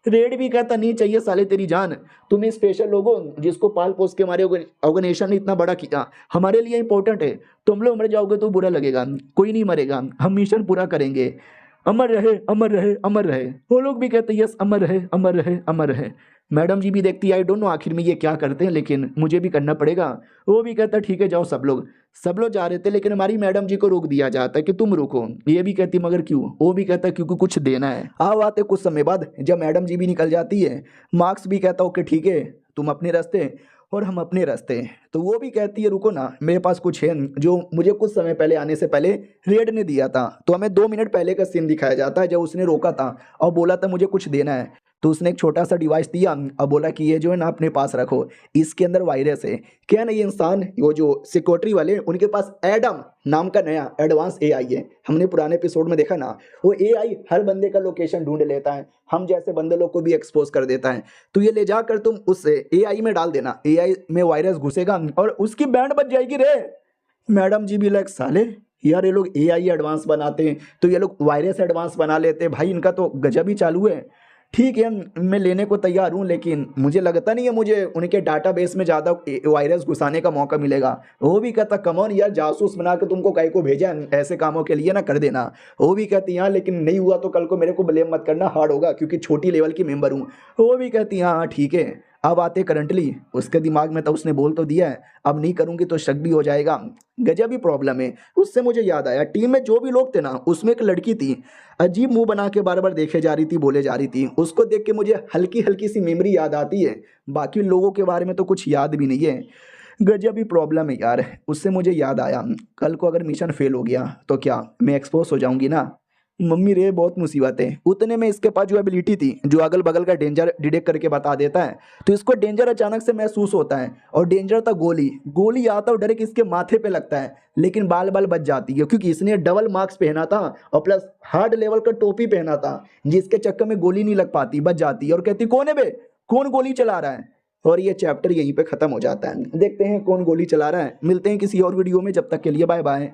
रेड भी कहता नहीं चाहिए साले तेरी जान, तुम्हें स्पेशल लोगों जिसको पाल पोस के हमारे ऑर्गेनाइजेशन ने इतना बड़ा किया, हमारे लिए इंपॉर्टेंट है। तुम लोग मर जाओगे तो बुरा लगेगा, कोई नहीं मरेगा, हम मिशन पूरा करेंगे। अमर रहे अमर रहे अमर रहे। वो लोग भी कहते यस अमर रहे अमर रहे अमर रहे। मैडम जी भी देखती आई डोंट नो आखिर में ये क्या करते हैं, लेकिन मुझे भी करना पड़ेगा। वो भी कहता ठीक है जाओ सब लोग जा रहे थे, लेकिन हमारी मैडम जी को रोक दिया जाता है कि तुम रुको। ये भी कहती मगर क्यों, वो भी कहता क्योंकि कुछ देना है। आओ आते कुछ समय बाद जब मैडम जी भी निकल जाती है, मार्क्स भी कहता ओके ठीक है तुम अपने रास्ते और हम अपने रास्ते। तो वो भी कहती है रुको ना, मेरे पास कुछ है जो मुझे कुछ समय पहले आने से पहले रेड ने दिया था। तो हमें 2 मिनट पहले का सीन दिखाया जाता है जब उसने रोका था और बोला था मुझे कुछ देना है। तो उसने एक छोटा सा डिवाइस दिया और बोला कि ये जो है ना अपने पास रखो, इसके अंदर वायरस है। क्या ना ये इंसान, वो जो सिक्योरिटी वाले, उनके पास एडम नाम का नया एडवांस एआई है। हमने पुराने एपिसोड में देखा ना, वो एआई हर बंदे का लोकेशन ढूंढ लेता है, हम जैसे बंदे लोग को भी एक्सपोज कर देता है। तो ये ले जाकर तुम उस एआई में डाल देना, एआई में वायरस घुसेगा और उसकी बैंड बज जाएगी रे। मैडम जी भी लाइक साले यार, ये लोग एआई एडवांस बनाते हैं तो ये लोग वायरस एडवांस बना लेते हैं, भाई इनका तो गजब ही चालू है। ठीक है, मैं लेने को तैयार हूँ, लेकिन मुझे लगता नहीं है मुझे उनके डाटाबेस में ज़्यादा वायरस घुसाने का मौका मिलेगा। वो भी कहता कमॉन यार, जासूस बना के तुमको काहे को भेजा है ऐसे कामों के लिए, ना कर देना। वो भी कहती हाँ, लेकिन नहीं हुआ तो कल को मेरे को ब्लेम मत करना, हार्ड होगा क्योंकि छोटी लेवल की मेंबर हूँ। वो भी कहती हाँ ठीक है। अब आते करंटली, उसके दिमाग में तो उसने बोल तो दिया है, अब नहीं करूँगी तो शक भी हो जाएगा। गजब ही प्रॉब्लम है। उससे मुझे याद आया, टीम में जो भी लोग थे ना, उसमें एक लड़की थी, अजीब मुंह बना के बार बार देखे जा रही थी, बोले जा रही थी। उसको देख के मुझे हल्की हल्की सी मेमोरी याद आती है, बाकी लोगों के बारे में तो कुछ याद भी नहीं है। गजब ही प्रॉब्लम है यार। उससे मुझे याद आया, कल को अगर मिशन फेल हो गया तो क्या मैं एक्सपोज हो जाऊंगी ना। मम्मी रे बहुत मुसीबत है। उतने में इसके पास जो एबिलिटी थी, जो अगल बगल का डेंजर डिटेक्ट करके बता देता है, तो इसको डेंजर अचानक से महसूस होता है। और डेंजर था गोली, गोली आता और डायरेक्ट इसके माथे पे लगता है, लेकिन बाल बाल बच जाती है क्योंकि इसने डबल मार्क्स पहना था और प्लस हार्ड लेवल का टोपी पहना था, जिसके चक्कर में गोली नहीं लग पाती, बच जाती है। और कहती कौन है बे, कौन गोली चला रहा है। और ये चैप्टर यहीं पे खत्म हो जाता है। देखते हैं कौन गोली चला रहा है। मिलते हैं किसी और वीडियो में, जब तक के लिए बाय बाय।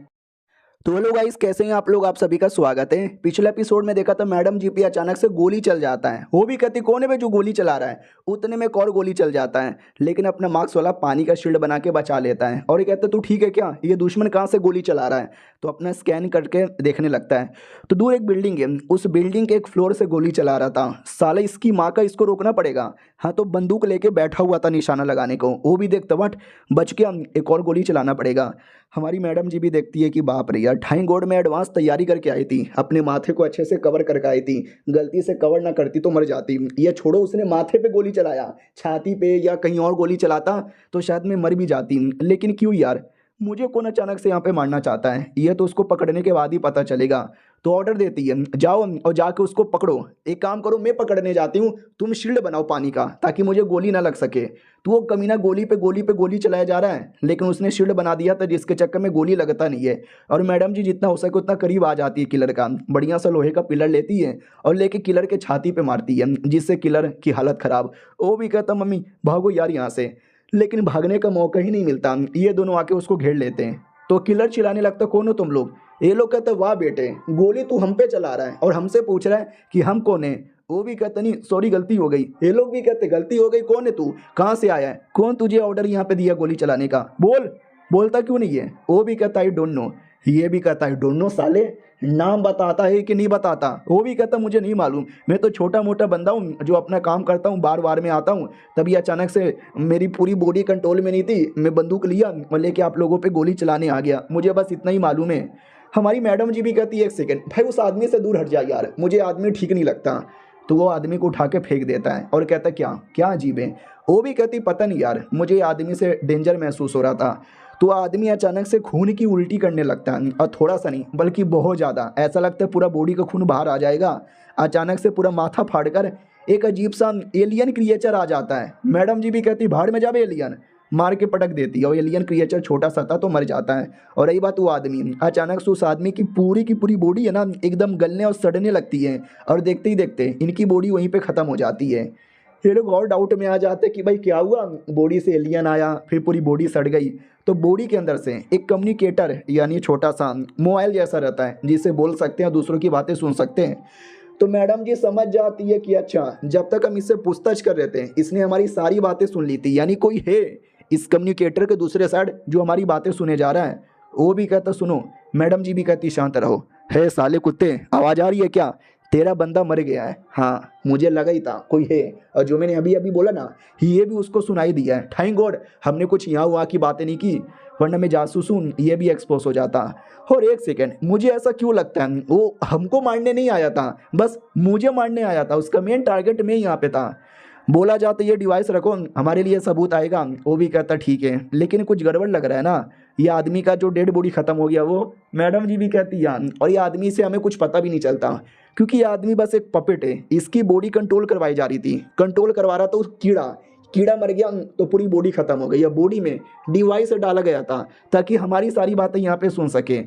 तो हेलो गाइस, कैसे हैं आप लोग? आप सभी का स्वागत है। पिछले एपिसोड में देखा था मैडम जी पे अचानक से गोली चल जाता है। वो भी कहती कौन है बे जो गोली चला रहा है। उतने में एक और गोली चल जाता है, लेकिन अपना मार्क्स वाला पानी का शील्ड बना के बचा लेता है। और ये कहते तू ठीक है क्या, ये दुश्मन कहाँ से गोली चला रहा है। तो अपना स्कैन करके देखने लगता है, तो दूर एक बिल्डिंग है, उस बिल्डिंग के एक फ्लोर से गोली चला रहा था। साला इसकी माँ का, इसको रोकना पड़ेगा। हाँ, तो बंदूक लेके बैठा हुआ था निशाना लगाने को। वो भी देखता वट बच गया, एक और गोली चलाना पड़ेगा। हमारी मैडम जी भी देखती है कि बाप रे यार, ठाई गोड में एडवांस तैयारी करके आई थी, अपने माथे को अच्छे से कवर करके आई थी। गलती से कवर ना करती तो मर जाती। ये छोड़ो, उसने माथे पे गोली चलाया, छाती पे या कहीं और गोली चलाता तो शायद मैं मर भी जाती। लेकिन क्यों यार, मुझे कौन अचानक से यहाँ पे मारना चाहता है, ये तो उसको पकड़ने के बाद ही पता चलेगा। तो ऑर्डर देती है, जाओ और जाके उसको पकड़ो। एक काम करो, मैं पकड़ने जाती हूँ, तुम शील्ड बनाओ पानी का, ताकि मुझे गोली ना लग सके। तो वो कमीना गोली पे गोली चलाया जा रहा है, लेकिन उसने शील्ड बना दिया था, जिसके चक्कर में गोली लगता नहीं है। और मैडम जी जितना हो सके उतना करीब आ जाती है किलर का, बढ़िया सा लोहे का पिलर लेती है और लेके किलर के छाती पे मारती है, जिससे किलर की हालत खराब। वो भी कहता मम्मी भागो यार यहाँ से, लेकिन भागने का मौका ही नहीं मिलता। ये दोनों आके उसको घेर लेते हैं। तो किलर चिल्लाने लगता कौन हो तुम लोग। ये लोग कहते वाह बेटे, गोली तू हम पे चला रहा है और हमसे पूछ रहा है कि हम कौन है। वो भी कहते नहीं सॉरी गलती हो गई। ये लोग भी कहते गलती हो गई, कौन है तू, कहाँ से आया है, कौन तुझे ऑर्डर यहाँ पे दिया गोली चलाने का, बोलता क्यों नहीं है। वो भी कहता आई डोंट नो। ये भी कहता है डोंट नो साले, नाम बताता है कि नहीं बताता। वो भी कहता मुझे नहीं मालूम, मैं तो छोटा मोटा बंदा हूँ जो अपना काम करता हूँ, बार बार में आता हूँ। तभी अचानक से मेरी पूरी बॉडी कंट्रोल में नहीं थी, मैं बंदूक लिया और लेके आप लोगों पे गोली चलाने आ गया, मुझे बस इतना ही मालूम है। हमारी मैडम जी भी कहती है एक सेकेंड भाई, उस आदमी से दूर हट जा यार, मुझे आदमी ठीक नहीं लगता। तो वो आदमी को उठा के फेंक देता है और कहता क्या क्या अजीब है। वो भी कहती पता नहीं यार, मुझे आदमी से डेंजर महसूस हो रहा था। तो आदमी अचानक से खून की उल्टी करने लगता है, और थोड़ा सा नहीं बल्कि बहुत ज़्यादा, ऐसा लगता है पूरा बॉडी का खून बाहर आ जाएगा। अचानक से पूरा माथा फाड़कर एक अजीब सा एलियन क्रिएचर आ जाता है। मैडम जी भी कहती भाड़ में जावे एलियन, मार के पटक देती है। और एलियन क्रिएचर छोटा सा था तो मर जाता है। और रही बात वो आदमी, अचानक से उस आदमी की पूरी बॉडी है ना एकदम गलने और सड़ने लगती है, और देखते ही देखते इनकी बॉडी वहीं पे ख़त्म हो जाती है। ये लोग और डाउट में आ जाते कि भाई क्या हुआ, बॉडी से एलियन आया फिर पूरी बॉडी सड़ गई। तो बॉडी के अंदर से एक कम्युनिकेटर यानी छोटा सा मोबाइल जैसा रहता है, जिससे बोल सकते हैं, दूसरों की बातें सुन सकते हैं। तो मैडम जी समझ जाती है कि अच्छा, जब तक हम इससे पूछताछ कर रहे थे इसने हमारी सारी बातें सुन ली थी, यानी कोई है इस कम्युनिकेटर के दूसरे साइड जो हमारी बातें सुने जा रहा है। वो भी कहता सुनो। मैडम जी भी कहती शांत रहो। है साले कुत्ते, आवाज़ आ रही है क्या, तेरा बंदा मर गया है। हाँ मुझे लगा ही था कोई है, और जो मैंने अभी अभी बोला ना ये भी उसको सुनाई दिया है। थैंक गॉड हमने कुछ यहाँ वहाँ की बातें नहीं की, वरना मैं जासूस हूँ ये भी एक्सपोज हो जाता। और एक सेकेंड, मुझे ऐसा क्यों लगता है वो हमको मारने नहीं आया था, बस मुझे मारने आया था, उसका मेन टारगेट मैं यहाँ पे था। बोला जाता ये डिवाइस रखो हमारे लिए सबूत आएगा। वो भी कहता ठीक है, लेकिन कुछ गड़बड़ लग रहा है ना, ये आदमी का जो डेड बॉडी खत्म हो गया वो। मैडम जी भी कहती यार, और ये आदमी से हमें कुछ पता भी नहीं चलता क्योंकि ये आदमी बस एक पपेट है। इसकी बॉडी कंट्रोल करवाई जा रही थी, कंट्रोल करवा रहा तो कीड़ा मर गया तो पूरी बॉडी खत्म हो गई। या बॉडी में डिवाइस डाला गया था ताकि हमारी सारी बातें यहाँ पे सुन सके।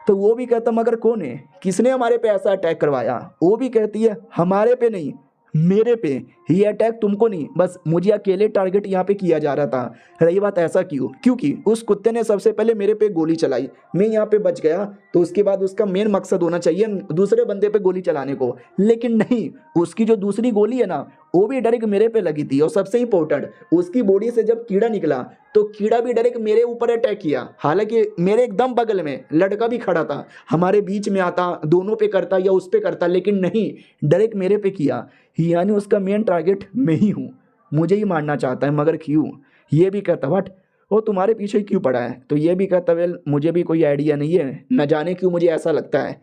तो वो भी कहता मगर कौन है, किसने हमारे पे ऐसा अटैक करवाया। वो भी कहती है हमारे पे नहीं, मेरे पे। ये अटैक तुमको नहीं, बस मुझे अकेले टारगेट यहाँ पे किया जा रहा था। रही बात ऐसा क्यों, क्योंकि उस कुत्ते ने सबसे पहले मेरे पे गोली चलाई, मैं यहाँ पे बच गया तो उसके बाद उसका मेन मकसद होना चाहिए दूसरे बंदे पे गोली चलाने को। लेकिन नहीं, उसकी जो दूसरी गोली है ना वो भी डायरेक्ट मेरे पे लगी थी। और सबसे इंपॉर्टेंट, उसकी बॉडी से जब कीड़ा निकला तो कीड़ा भी डायरेक्ट मेरे ऊपर अटैक किया। हालांकि मेरे एकदम बगल में लड़का भी खड़ा था, हमारे बीच में आता, दोनों पे करता या उस पे करता, लेकिन नहीं, डायरेक्ट मेरे पे किया। यानी उसका मेन टारगेट मैं ही हूँ, मुझे ही मारना चाहता है। मगर क्यों, ये भी कहता बट वो तुम्हारे पीछे क्यों पड़ा है। तो ये भी कहता वेल मुझे भी कोई आइडिया नहीं है, न जाने क्यों मुझे ऐसा लगता है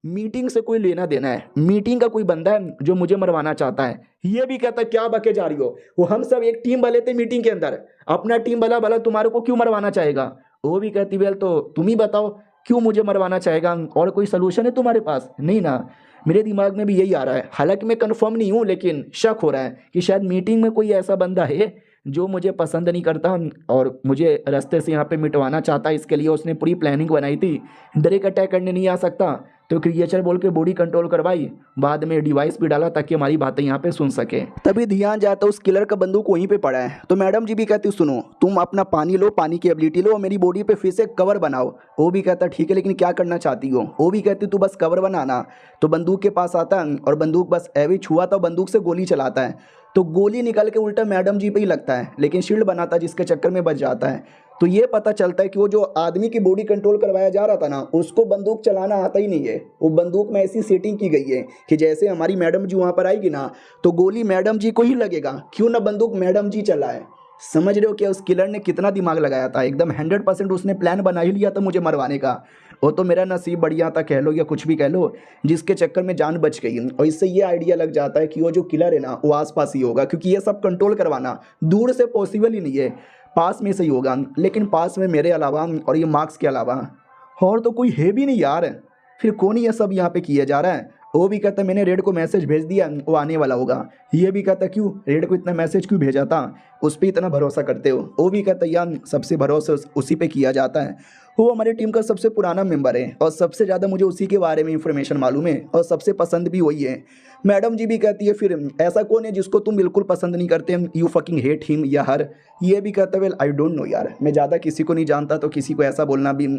मीटिंग से कोई लेना देना है, मीटिंग का कोई बंदा है जो मुझे मरवाना चाहता है। ये भी कहता क्या बके जा रही हो, वो हम सब एक टीम भले थे मीटिंग के अंदर, अपना टीम भला भला तुम्हारे को क्यों मरवाना चाहेगा। वो भी कहती वेल तो तुम ही बताओ क्यों मुझे मरवाना चाहेगा, और कोई सलूशन है तुम्हारे पास। नहीं ना, मेरे दिमाग में भी यही आ रहा है, हालांकि मैं कंफर्म नहीं हूँ लेकिन शक हो रहा है कि शायद मीटिंग में कोई ऐसा बंदा है जो मुझे पसंद नहीं करता और मुझे रास्ते से यहाँ पे मिटवाना चाहता है। इसके लिए उसने पूरी प्लानिंग बनाई थी। डायरेक्ट अटैक करने नहीं आ सकता तो क्रिएचर बोल के बॉडी कंट्रोल करवाई, बाद में डिवाइस भी डाला ताकि हमारी बातें यहाँ पे सुन सके। तभी ध्यान जाता उस किलर का बंदूक वहीं पे पड़ा है। तो मैडम जी भी कहती सुनो, तुम अपना पानी लो, पानी की एबिलिटी लो और मेरी बॉडी पे फिर से कवर बनाओ। वो भी कहता ठीक है, लेकिन क्या करना चाहती हो। वो भी कहती तू बस कवर बनाना। तो बंदूक के पास आता है और बंदूक बस एवी छुआ था, बंदूक से गोली चलाता है तो गोली निकल के उल्टा मैडम जी पे ही लगता है, लेकिन शील्ड बनाता है जिसके चक्कर में बच जाता है। तो ये पता चलता है कि वो जो आदमी की बॉडी कंट्रोल करवाया जा रहा था ना, उसको बंदूक चलाना आता ही नहीं है। वो बंदूक में ऐसी सेटिंग की गई है कि जैसे हमारी मैडम जी वहाँ पर आएगी ना तो गोली मैडम जी को ही लगेगा, क्यों ना बंदूक मैडम जी चलाए। समझ रहे हो कि उस किलर ने कितना दिमाग लगाया था, एकदम 100% उसने प्लान बना ही लिया था मुझे मरवाने का। वो तो मेरा नसीब बढ़िया था कह लो या कुछ भी कह लो, जिसके चक्कर में जान बच गई। और इससे ये आइडिया लग जाता है कि वो जो किलर है ना वो आसपास ही होगा, क्योंकि ये सब कंट्रोल करवाना दूर से पॉसिबल ही नहीं है, पास में से ही होगा। लेकिन पास में मेरे अलावा और ये मार्क्स के अलावा और तो कोई है भी नहीं यार, फिर कौन ये सब यहाँ पे किया जा रहा है। वो भी कहता मैंने रेड को मैसेज भेज दिया, वो आने वाला होगा। ये भी कहता क्यों, रेड को इतना मैसेज क्यों भेजा था, उस पर इतना भरोसा करते हो। वो भी कहता यार सबसे भरोसा उसी पे किया जाता है, वो हमारी टीम का सबसे पुराना मेंबर है और सबसे ज़्यादा मुझे उसी के बारे में इंफॉर्मेशन मालूम है और सबसे पसंद भी वही है। मैडम जी भी कहती है फिर ऐसा कौन है जिसको तुम बिल्कुल पसंद नहीं करते, यू फकिंग हेट हिम या हर। ये भी कहता वेल आई डोंट नो यार, मैं ज़्यादा किसी को नहीं जानता तो किसी को ऐसा बोलना भी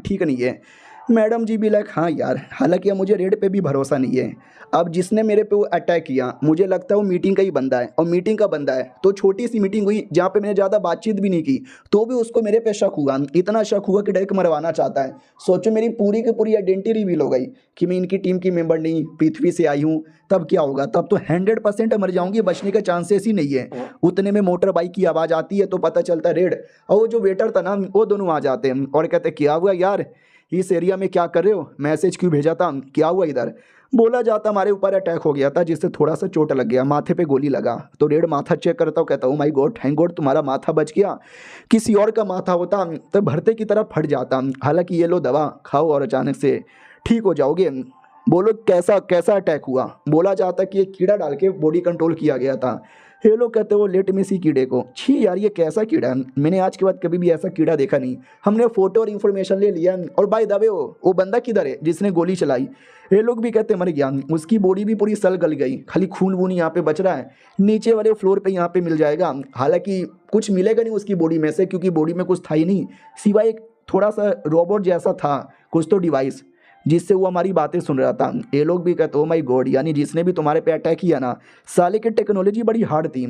ठीक नहीं है। मैडम जी भी लाइक हाँ यार, हालांकि अब मुझे रेड पे भी भरोसा नहीं है। अब जिसने मेरे पे वो अटैक किया मुझे लगता है वो मीटिंग का ही बंदा है, और मीटिंग का बंदा है तो छोटी सी मीटिंग हुई जहाँ पे मैंने ज़्यादा बातचीत भी नहीं की तो भी उसको मेरे पे शक हुआ, इतना शक हुआ कि डायरेक्ट मरवाना चाहता है। सोचो मेरी पूरी की पूरी आइडेंटिटी रिवील हो गई कि मैं इनकी टीम की मेंबर नहीं, पृथ्वी से आई हूँ। तब क्या होगा, तब तो 100% मर जाऊंगी, बचने का चांसेस ही नहीं है। उतने में मोटर बाइक की आवाज़ आती है तो पता चलता है रेड और वो जो वेटर था ना वो दोनों आ जाते हैं और कहते क्या हुआ यार, इस एरिया में क्या कर रहे हो, मैसेज क्यों भेजा था, क्या हुआ इधर। बोला जाता हमारे ऊपर अटैक हो गया था जिससे थोड़ा सा चोट लग गया, माथे पे गोली लगा। तो रेड माथा चेक करता हूँ, कहता हूँ माय गॉड थैंक गॉड तुम्हारा माथा बच गया, किसी और का माथा होता तो भरते की तरफ फट जाता। हालांकि ये लो दवा खाओ और अचानक से ठीक हो जाओगे। बोलो कैसा कैसा अटैक हुआ। बोला जाता कि एक कीड़ा डाल के बॉडी कंट्रोल किया गया था। ये लोग कहते हो लेट में सी कीड़े को, छी यार ये कैसा कीड़ा है, मैंने आज के बाद कभी भी ऐसा कीड़ा देखा नहीं। हमने फोटो और इन्फॉर्मेशन ले लिया और बाय द वे वो बंदा किधर है जिसने गोली चलाई। ये लोग भी कहते मर गया, उसकी बॉडी भी पूरी सल गल गई, खाली खून वून यहाँ पे बच रहा है, नीचे वाले फ्लोर पे यहाँ पे मिल जाएगा। हालांकि कुछ मिलेगा नहीं उसकी बॉडी में से क्योंकि बॉडी में कुछ था ही नहीं सिवाय एक थोड़ा सा रोबोट जैसा था कुछ तो डिवाइस जिससे वो हमारी बातें सुन रहा था। ये लोग भी कहते ओ माय गॉड, यानी जिसने भी तुम्हारे पे अटैक किया ना साले की टेक्नोलॉजी बड़ी हार्ड थी,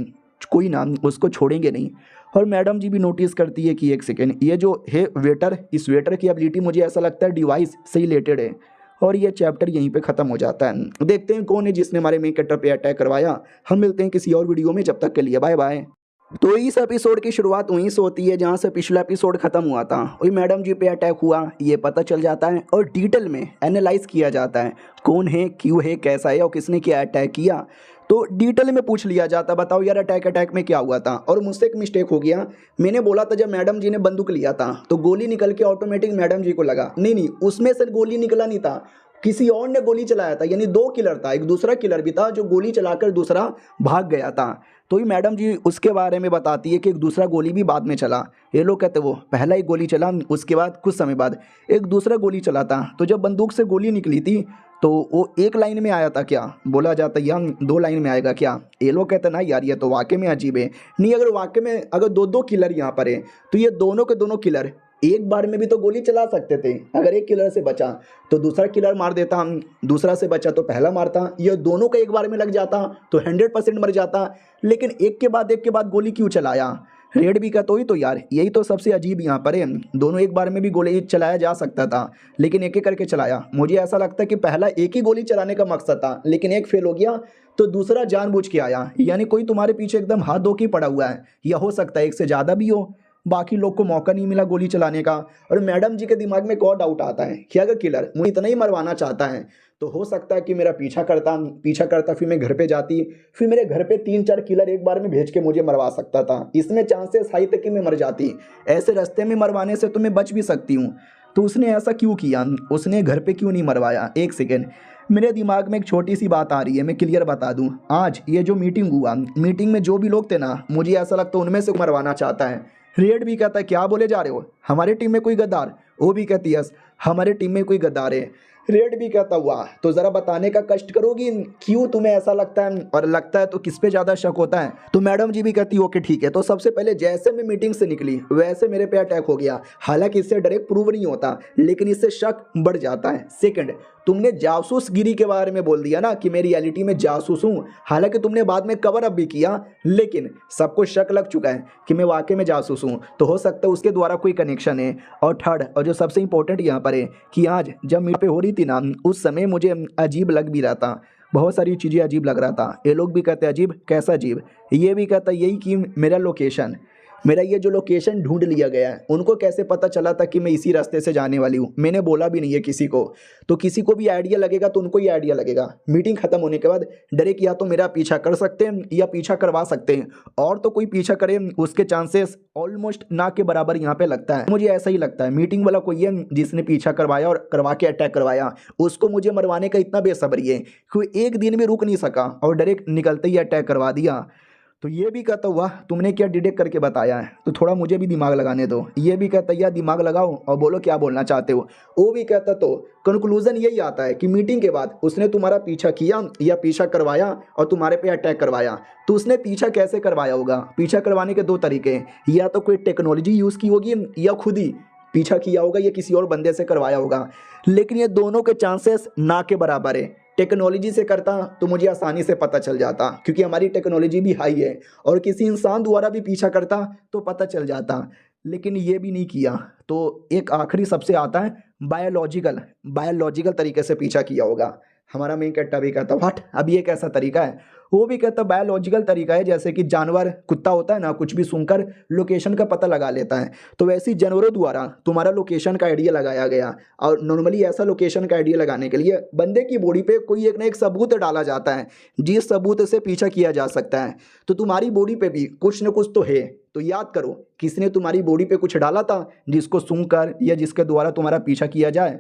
कोई ना उसको छोड़ेंगे नहीं। और मैडम जी भी नोटिस करती है कि एक सेकेंड ये जो है वेटर, इस वेटर की एबिलिटी मुझे ऐसा लगता है डिवाइस से रिलेटेड है। और ये चैप्टर यहीं पे ख़त्म हो जाता है। देखते हैं कौन है जिसने हमारे मेन कैरेक्टर पे अटैक करवाया। हम मिलते हैं किसी और वीडियो में, जब तक के लिए बाय बाय। तो इस एपिसोड की शुरुआत वहीं से होती है जहां से पिछला एपिसोड खत्म हुआ था। वही मैडम जी पे अटैक हुआ ये पता चल जाता है और डिटेल में एनालाइज किया जाता है कौन है, क्यों है, कैसा है और किसने क्या अटैक किया। तो डिटेल में पूछ लिया जाता, बताओ यार अटैक में क्या हुआ था। और मुझसे एक मिस्टेक हो गया, मैंने बोला था जब मैडम जी ने बंदूक लिया था तो गोली निकल के ऑटोमेटिक मैडम जी को लगा, नहीं नहीं उसमें से गोली निकला नहीं था, किसी और ने गोली चलाया था। यानी दो किलर था, एक दूसरा किलर भी था जो गोली चलाकर दूसरा भाग गया था। तो ही मैडम जी उसके बारे में बताती है कि एक दूसरा गोली भी बाद में चला। ये लोग कहते वो पहला ही गोली चला, उसके बाद कुछ समय बाद एक दूसरा गोली चला था। तो जब बंदूक से गोली निकली थी तो वो एक लाइन में आया था क्या, बोला जाता है यार दो लाइन में आएगा क्या। ये लोग कहते ना यार ये तो वाकई में अजीब है। नहीं, अगर वाकई में अगर दो दो किलर यहाँ पर है तो ये दोनों के दोनों किलर एक बार में भी तो गोली चला सकते थे। अगर एक किलर से बचा तो दूसरा किलर मार देता, दूसरा से बचा तो पहला मारता, ये दोनों का एक बार में लग जाता तो 100% मर जाता। लेकिन एक के बाद गोली क्यों चलाया। रेड भी का तो ही तो यार यही तो सबसे अजीब यहाँ पर है, दोनों एक बार में भी गोली चलाया जा सकता था लेकिन एक एक करके चलाया। मुझे ऐसा लगता है कि पहला एक ही गोली चलाने का मकसद था लेकिन एक फेल हो गया तो दूसरा जानबूझ के आया। यानी कोई तुम्हारे पीछे एकदम हाथ धो के पड़ा हुआ है, या हो सकता है एक से ज़्यादा भी हो, बाकी लोग को मौका नहीं मिला गोली चलाने का। और मैडम जी के दिमाग में एक और डाउट आता है कि अगर किलर मुझे इतना ही मरवाना चाहता है तो हो सकता है कि मेरा पीछा करता फिर मैं घर पे जाती, फिर मेरे घर पे 3-4 किलर एक बार में भेज के मुझे मरवा सकता था। इसमें चांसेस हाई तक कि मैं मर जाती, ऐसे रास्ते में मरवाने से तो मैं बच भी सकती हूँ। तो उसने ऐसा क्यों किया, उसने घर पे क्यों नहीं मरवाया। एक सेकेंड, मेरे दिमाग में एक छोटी सी बात आ रही है, मैं क्लियर बता दूं। आज ये जो मीटिंग हुआ, मीटिंग में जो भी लोग थे ना, मुझे ऐसा लगता है उनमें से मरवाना चाहता है। रेड भी कहता है क्या बोले जा रहे हो, हमारे टीम में कोई गद्दार। वो भी कहती है यस हमारे टीम में कोई गद्दार है। रेड भी कहता हुआ तो ज़रा बताने का कष्ट करोगी क्यों तुम्हें ऐसा लगता है, और लगता है तो किस पे ज़्यादा शक होता है। तो मैडम जी भी कहती ओके ठीक है। तो सबसे पहले जैसे मैं मीटिंग से निकली वैसे मेरे पे अटैक हो गया। हालांकि इससे डायरेक्ट प्रूव नहीं होता लेकिन इससे शक बढ़ जाता है। सेकंड, तुमने जासूस गिरी के बारे में बोल दिया ना कि मैं रियलिटी में जासूस हूँ, हालांकि तुमने बाद में कवर अप भी किया लेकिन सबको शक लग चुका है कि मैं वाकई में जासूस हूँ। तो हो सकता है उसके द्वारा कोई कनेक्शन है। और थर्ड, और जो सबसे इंपॉर्टेंट यहाँ पर है कि आज जब मीट पे हो रही थी ना उस समय मुझे अजीब लग भी रहा था, बहुत सारी चीज़ें अजीब लग रहा था। ये लोग भी कहते हैं अजीब, कैसा अजीब, ये भी कहता यही कि मेरा ये जो लोकेशन ढूंढ लिया गया है, उनको कैसे पता चला था कि मैं इसी रास्ते से जाने वाली हूँ। मैंने बोला भी नहीं है किसी को, तो किसी को भी आइडिया लगेगा तो उनको ही आइडिया लगेगा। मीटिंग खत्म होने के बाद डायरेक्ट या तो मेरा पीछा कर सकते हैं या पीछा करवा सकते हैं, और तो कोई पीछा करे उसके चांसेस ऑलमोस्ट ना के बराबर यहाँ पे लगता है। मुझे ऐसा ही लगता है मीटिंग वाला कोई है जिसने पीछा करवाया और करवा के अटैक करवाया, उसको मुझे मरवाने का इतना बेसब्री है कि एक दिन में रुक नहीं सका और डायरेक्ट निकलते ही अटैक करवा दिया। तो ये भी कहता हुआ तुमने क्या डिटेक्ट करके बताया है, तो थोड़ा मुझे भी दिमाग लगाने दो। ये भी कहता यार दिमाग लगाओ और बोलो क्या बोलना चाहते हो। वो भी कहता तो कंक्लूजन यही आता है कि मीटिंग के बाद उसने तुम्हारा पीछा किया या पीछा करवाया और तुम्हारे पे अटैक करवाया। तो उसने पीछा कैसे करवाया होगा, पीछा करवाने के दो तरीके हैं, या तो कोई टेक्नोलॉजी यूज़ की होगी या खुद ही पीछा किया होगा या किसी और बंदे से करवाया होगा। लेकिन ये दोनों के चांसेस ना के बराबर है। टेक्नोलॉजी से करता तो मुझे आसानी से पता चल जाता क्योंकि हमारी टेक्नोलॉजी भी हाई है, और किसी इंसान द्वारा भी पीछा करता तो पता चल जाता, लेकिन ये भी नहीं किया। तो एक आखिरी सबसे आता है बायोलॉजिकल तरीके से पीछा किया होगा। हमारा मेन कट्टा भी कहता व्हाट, अब ये कैसा तरीका है। वो भी कहता बायोलॉजिकल तरीका है, जैसे कि जानवर कुत्ता होता है ना, कुछ भी सुनकर लोकेशन का पता लगा लेता है, तो वैसे ही जानवरों द्वारा तुम्हारा लोकेशन का आइडिया लगाया गया। और नॉर्मली ऐसा लोकेशन का आइडिया लगाने के लिए बंदे की बॉडी पे कोई एक ना एक सबूत डाला जाता है जिस सबूत से पीछा किया जा सकता है। तो तुम्हारी बॉडी पे भी कुछ न कुछ तो है, तो याद करो किसने तुम्हारी बॉडी पे कुछ डाला था जिसको सुनकर या जिसके द्वारा तुम्हारा पीछा किया जाए।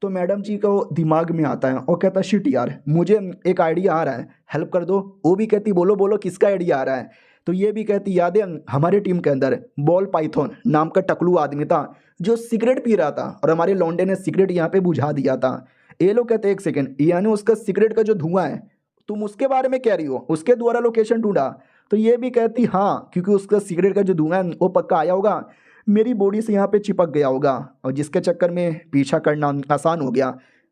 तो मैडम जी को दिमाग में आता है और कहता शिट यार मुझे एक आइडिया आ रहा है, हेल्प कर दो। वो भी कहती बोलो बोलो किसका आइडिया आ रहा है। तो ये भी कहती याद है हमारे टीम के अंदर बॉल पाइथन नाम का टकलू आदमी था जो सिगरेट पी रहा था और हमारे लौंडे ने सिगरेट यहाँ पे बुझा दिया था। ये लोग कहते एक सेकेंड, यानी उसका सिगरेट का जो धुआं है तुम उसके बारे में कह रही हो, उसके द्वारा लोकेशन ढूंढा। तो ये भी कहती हाँ क्योंकि उसका सिगरेट का जो धुआं है वो पक्का आया होगा, मेरी बॉडी से यहाँ पे चिपक गया होगा और जिसके चक्कर में पीछा करना आसान हो गया।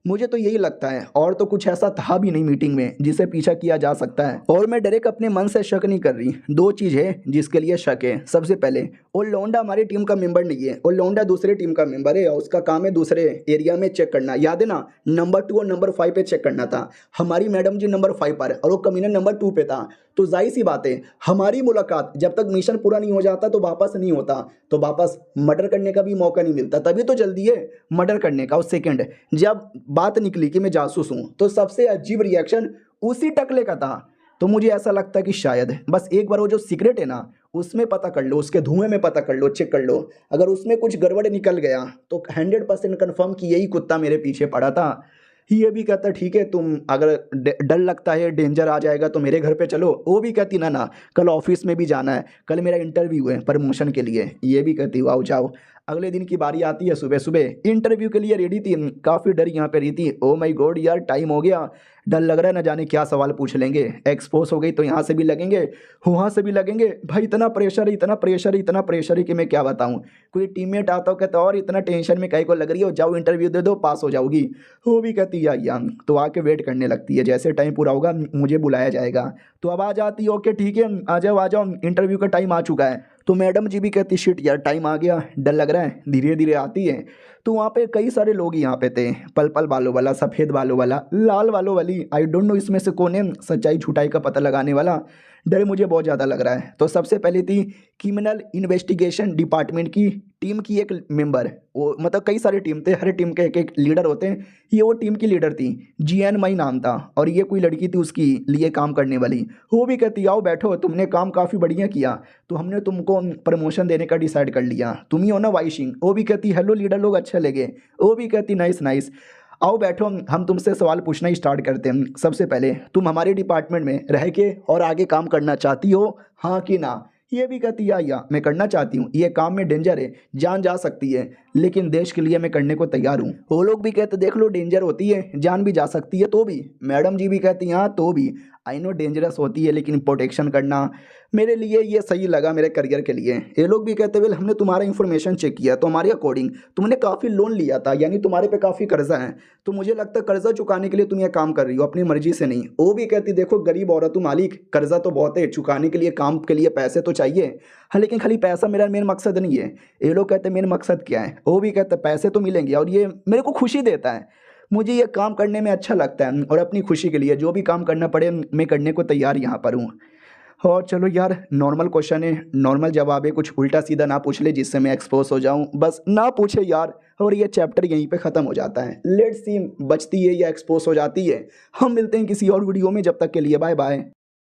मुझे तो यही लगता है, और तो कुछ ऐसा था भी नहीं मीटिंग में जिसे पीछा किया जा सकता है। और मैं डायरेक्ट अपने मन से शक नहीं कर रही। दो चीज़ है जिसके लिए शक है। सबसे पहले, वो लौंडा हमारी टीम का मेंबर नहीं है, वो लौंडा दूसरे टीम का मेंबर है और उसका काम है दूसरे एरिया में चेक करना। याद है ना, नंबर 2 और नंबर 5 पे चेक करना था। हमारी मैडम जी नंबर 5 पर और वो कमीना नंबर 2 पे था। तो जाहिर सी बात है, हमारी मुलाकात जब तक मिशन पूरा नहीं हो जाता तो वापस नहीं होता, तो वापस मर्डर करने का भी मौका नहीं मिलता। तभी तो जल्दी है मर्डर करने का। और सेकंड, जब बात निकली कि मैं जासूस हूँ, तो सबसे अजीब रिएक्शन उसी टकले का था। तो मुझे ऐसा लगता है कि शायद बस एक बार वो जो सीक्रेट है ना, उसमें पता कर लो, उसके धुएं में पता कर लो, चेक कर लो। अगर उसमें कुछ गड़बड़ निकल गया तो 100% कन्फर्म कि यही कुत्ता मेरे पीछे पड़ा था। ये भी कहता ठीक है, तुम अगर डर लगता है डेंजर आ जाएगा तो मेरे घर पे चलो। वो भी कहती ना ना, कल ऑफिस में भी जाना है, कल मेरा इंटरव्यू है प्रमोशन के लिए। ये भी कहती आओ जाओ। अगले दिन की बारी आती है, सुबह सुबह इंटरव्यू के लिए रेडी थी, काफ़ी डर यहाँ पे रही थी। ओ माय गॉड यार, टाइम हो गया, डर लग रहा है, ना जाने क्या सवाल पूछ लेंगे। एक्सपोज हो गई तो यहाँ से भी लगेंगे, वहाँ से भी लगेंगे। भाई इतना प्रेशर है, इतना प्रेशर है, इतना प्रेशर है कि मैं क्या बताऊँ। कोई टीममेट आता हो कहता और इतना टेंशन में कहीं को लग रही हो, जाओ इंटरव्यू दे दो, पास हो जाओगी। वो भी कहती या तो आके वेट करने लगती है, जैसे टाइम पूरा होगा मुझे बुलाया जाएगा। तो अब आ जाती है, ओके ठीक है आ जाओ इंटरव्यू का टाइम आ चुका है। तो मैडम जी भी कहती शिट यार टाइम आ गया, डर लग रहा है। धीरे धीरे आती है तो वहाँ पे कई सारे लोग यहाँ पे थे, पल पल बालों वाला, सफ़ेद बालों वाला, लाल बालों वाली, आई डोंट नो इसमें से कौन है सच्चाई झूठाई का पता लगाने वाला। डर मुझे बहुत ज़्यादा लग रहा है। तो सबसे पहले थी क्रिमिनल इन्वेस्टिगेशन डिपार्टमेंट की टीम की एक मेंबर। वो मतलब कई सारे टीम थे, हर टीम के एक एक लीडर होते हैं। ये वो टीम की लीडर थी, जीएन मई नाम था। और ये कोई लड़की थी उसकी लिए काम करने वाली। वो भी कहती आओ बैठो, तुमने काम काफ़ी बढ़िया किया तो हमने तुमको प्रमोशन देने का डिसाइड कर लिया, तुम ही हो ना वाई सिंह। वो भी कहती हेलो लीडर लोग अच्छे लगे। वो भी कहती नाइस नाइस, आओ बैठो, हम तुमसे सवाल पूछना ही स्टार्ट करते हैं। सबसे पहले, तुम हमारे डिपार्टमेंट में रह के और आगे काम करना चाहती हो, हाँ कि ना। ये भी कहती या मैं करना चाहती हूँ, ये काम में डेंजर है, जान जा सकती है, लेकिन देश के लिए मैं करने को तैयार हूँ। वो लोग भी कहते देख लो डेंजर होती है, जान भी जा सकती है तो भी। मैडम जी भी कहती हाँ तो भी, आई नो डेंजरस होती है लेकिन प्रोटेक्शन करना मेरे लिए ये सही लगा, मेरे करियर के लिए। ये लोग भी कहते वेल हमने तुम्हारा इन्फॉर्मेशन चेक किया तो हमारे अकॉर्डिंग तुमने काफ़ी लोन लिया था, यानी तुम्हारे पे काफ़ी कर्जा है। तो मुझे लगता है कर्जा चुकाने के लिए तुम ये काम कर रही हो, अपनी मर्जी से नहीं। वो भी कहती देखो गरीब औरत हूँ मालिक, कर्जा तो बहुत है, चुकाने के लिए काम के लिए पैसे तो चाहिए। हाँ लेकिन खाली पैसा मेरा मेन मकसद नहीं है। ये लोग कहते मेन मकसद क्या है। वो भी कहते पैसे तो मिलेंगे और ये मेरे को खुशी देता है, मुझे ये काम करने में अच्छा लगता है और अपनी खुशी के लिए जो भी काम करना पड़े मैं करने को तैयार यहाँ पर हूँ। और चलो यार, नॉर्मल क्वेश्चन है, नॉर्मल जवाब है, कुछ उल्टा सीधा ना पूछ ले जिससे मैं एक्सपोज हो जाऊं, बस ना पूछे यार। और ये चैप्टर यहीं पे ख़त्म हो जाता है। लेट्स सी बचती है या एक्सपोज हो जाती है। हम मिलते हैं किसी और वीडियो में, जब तक के लिए बाय बाय।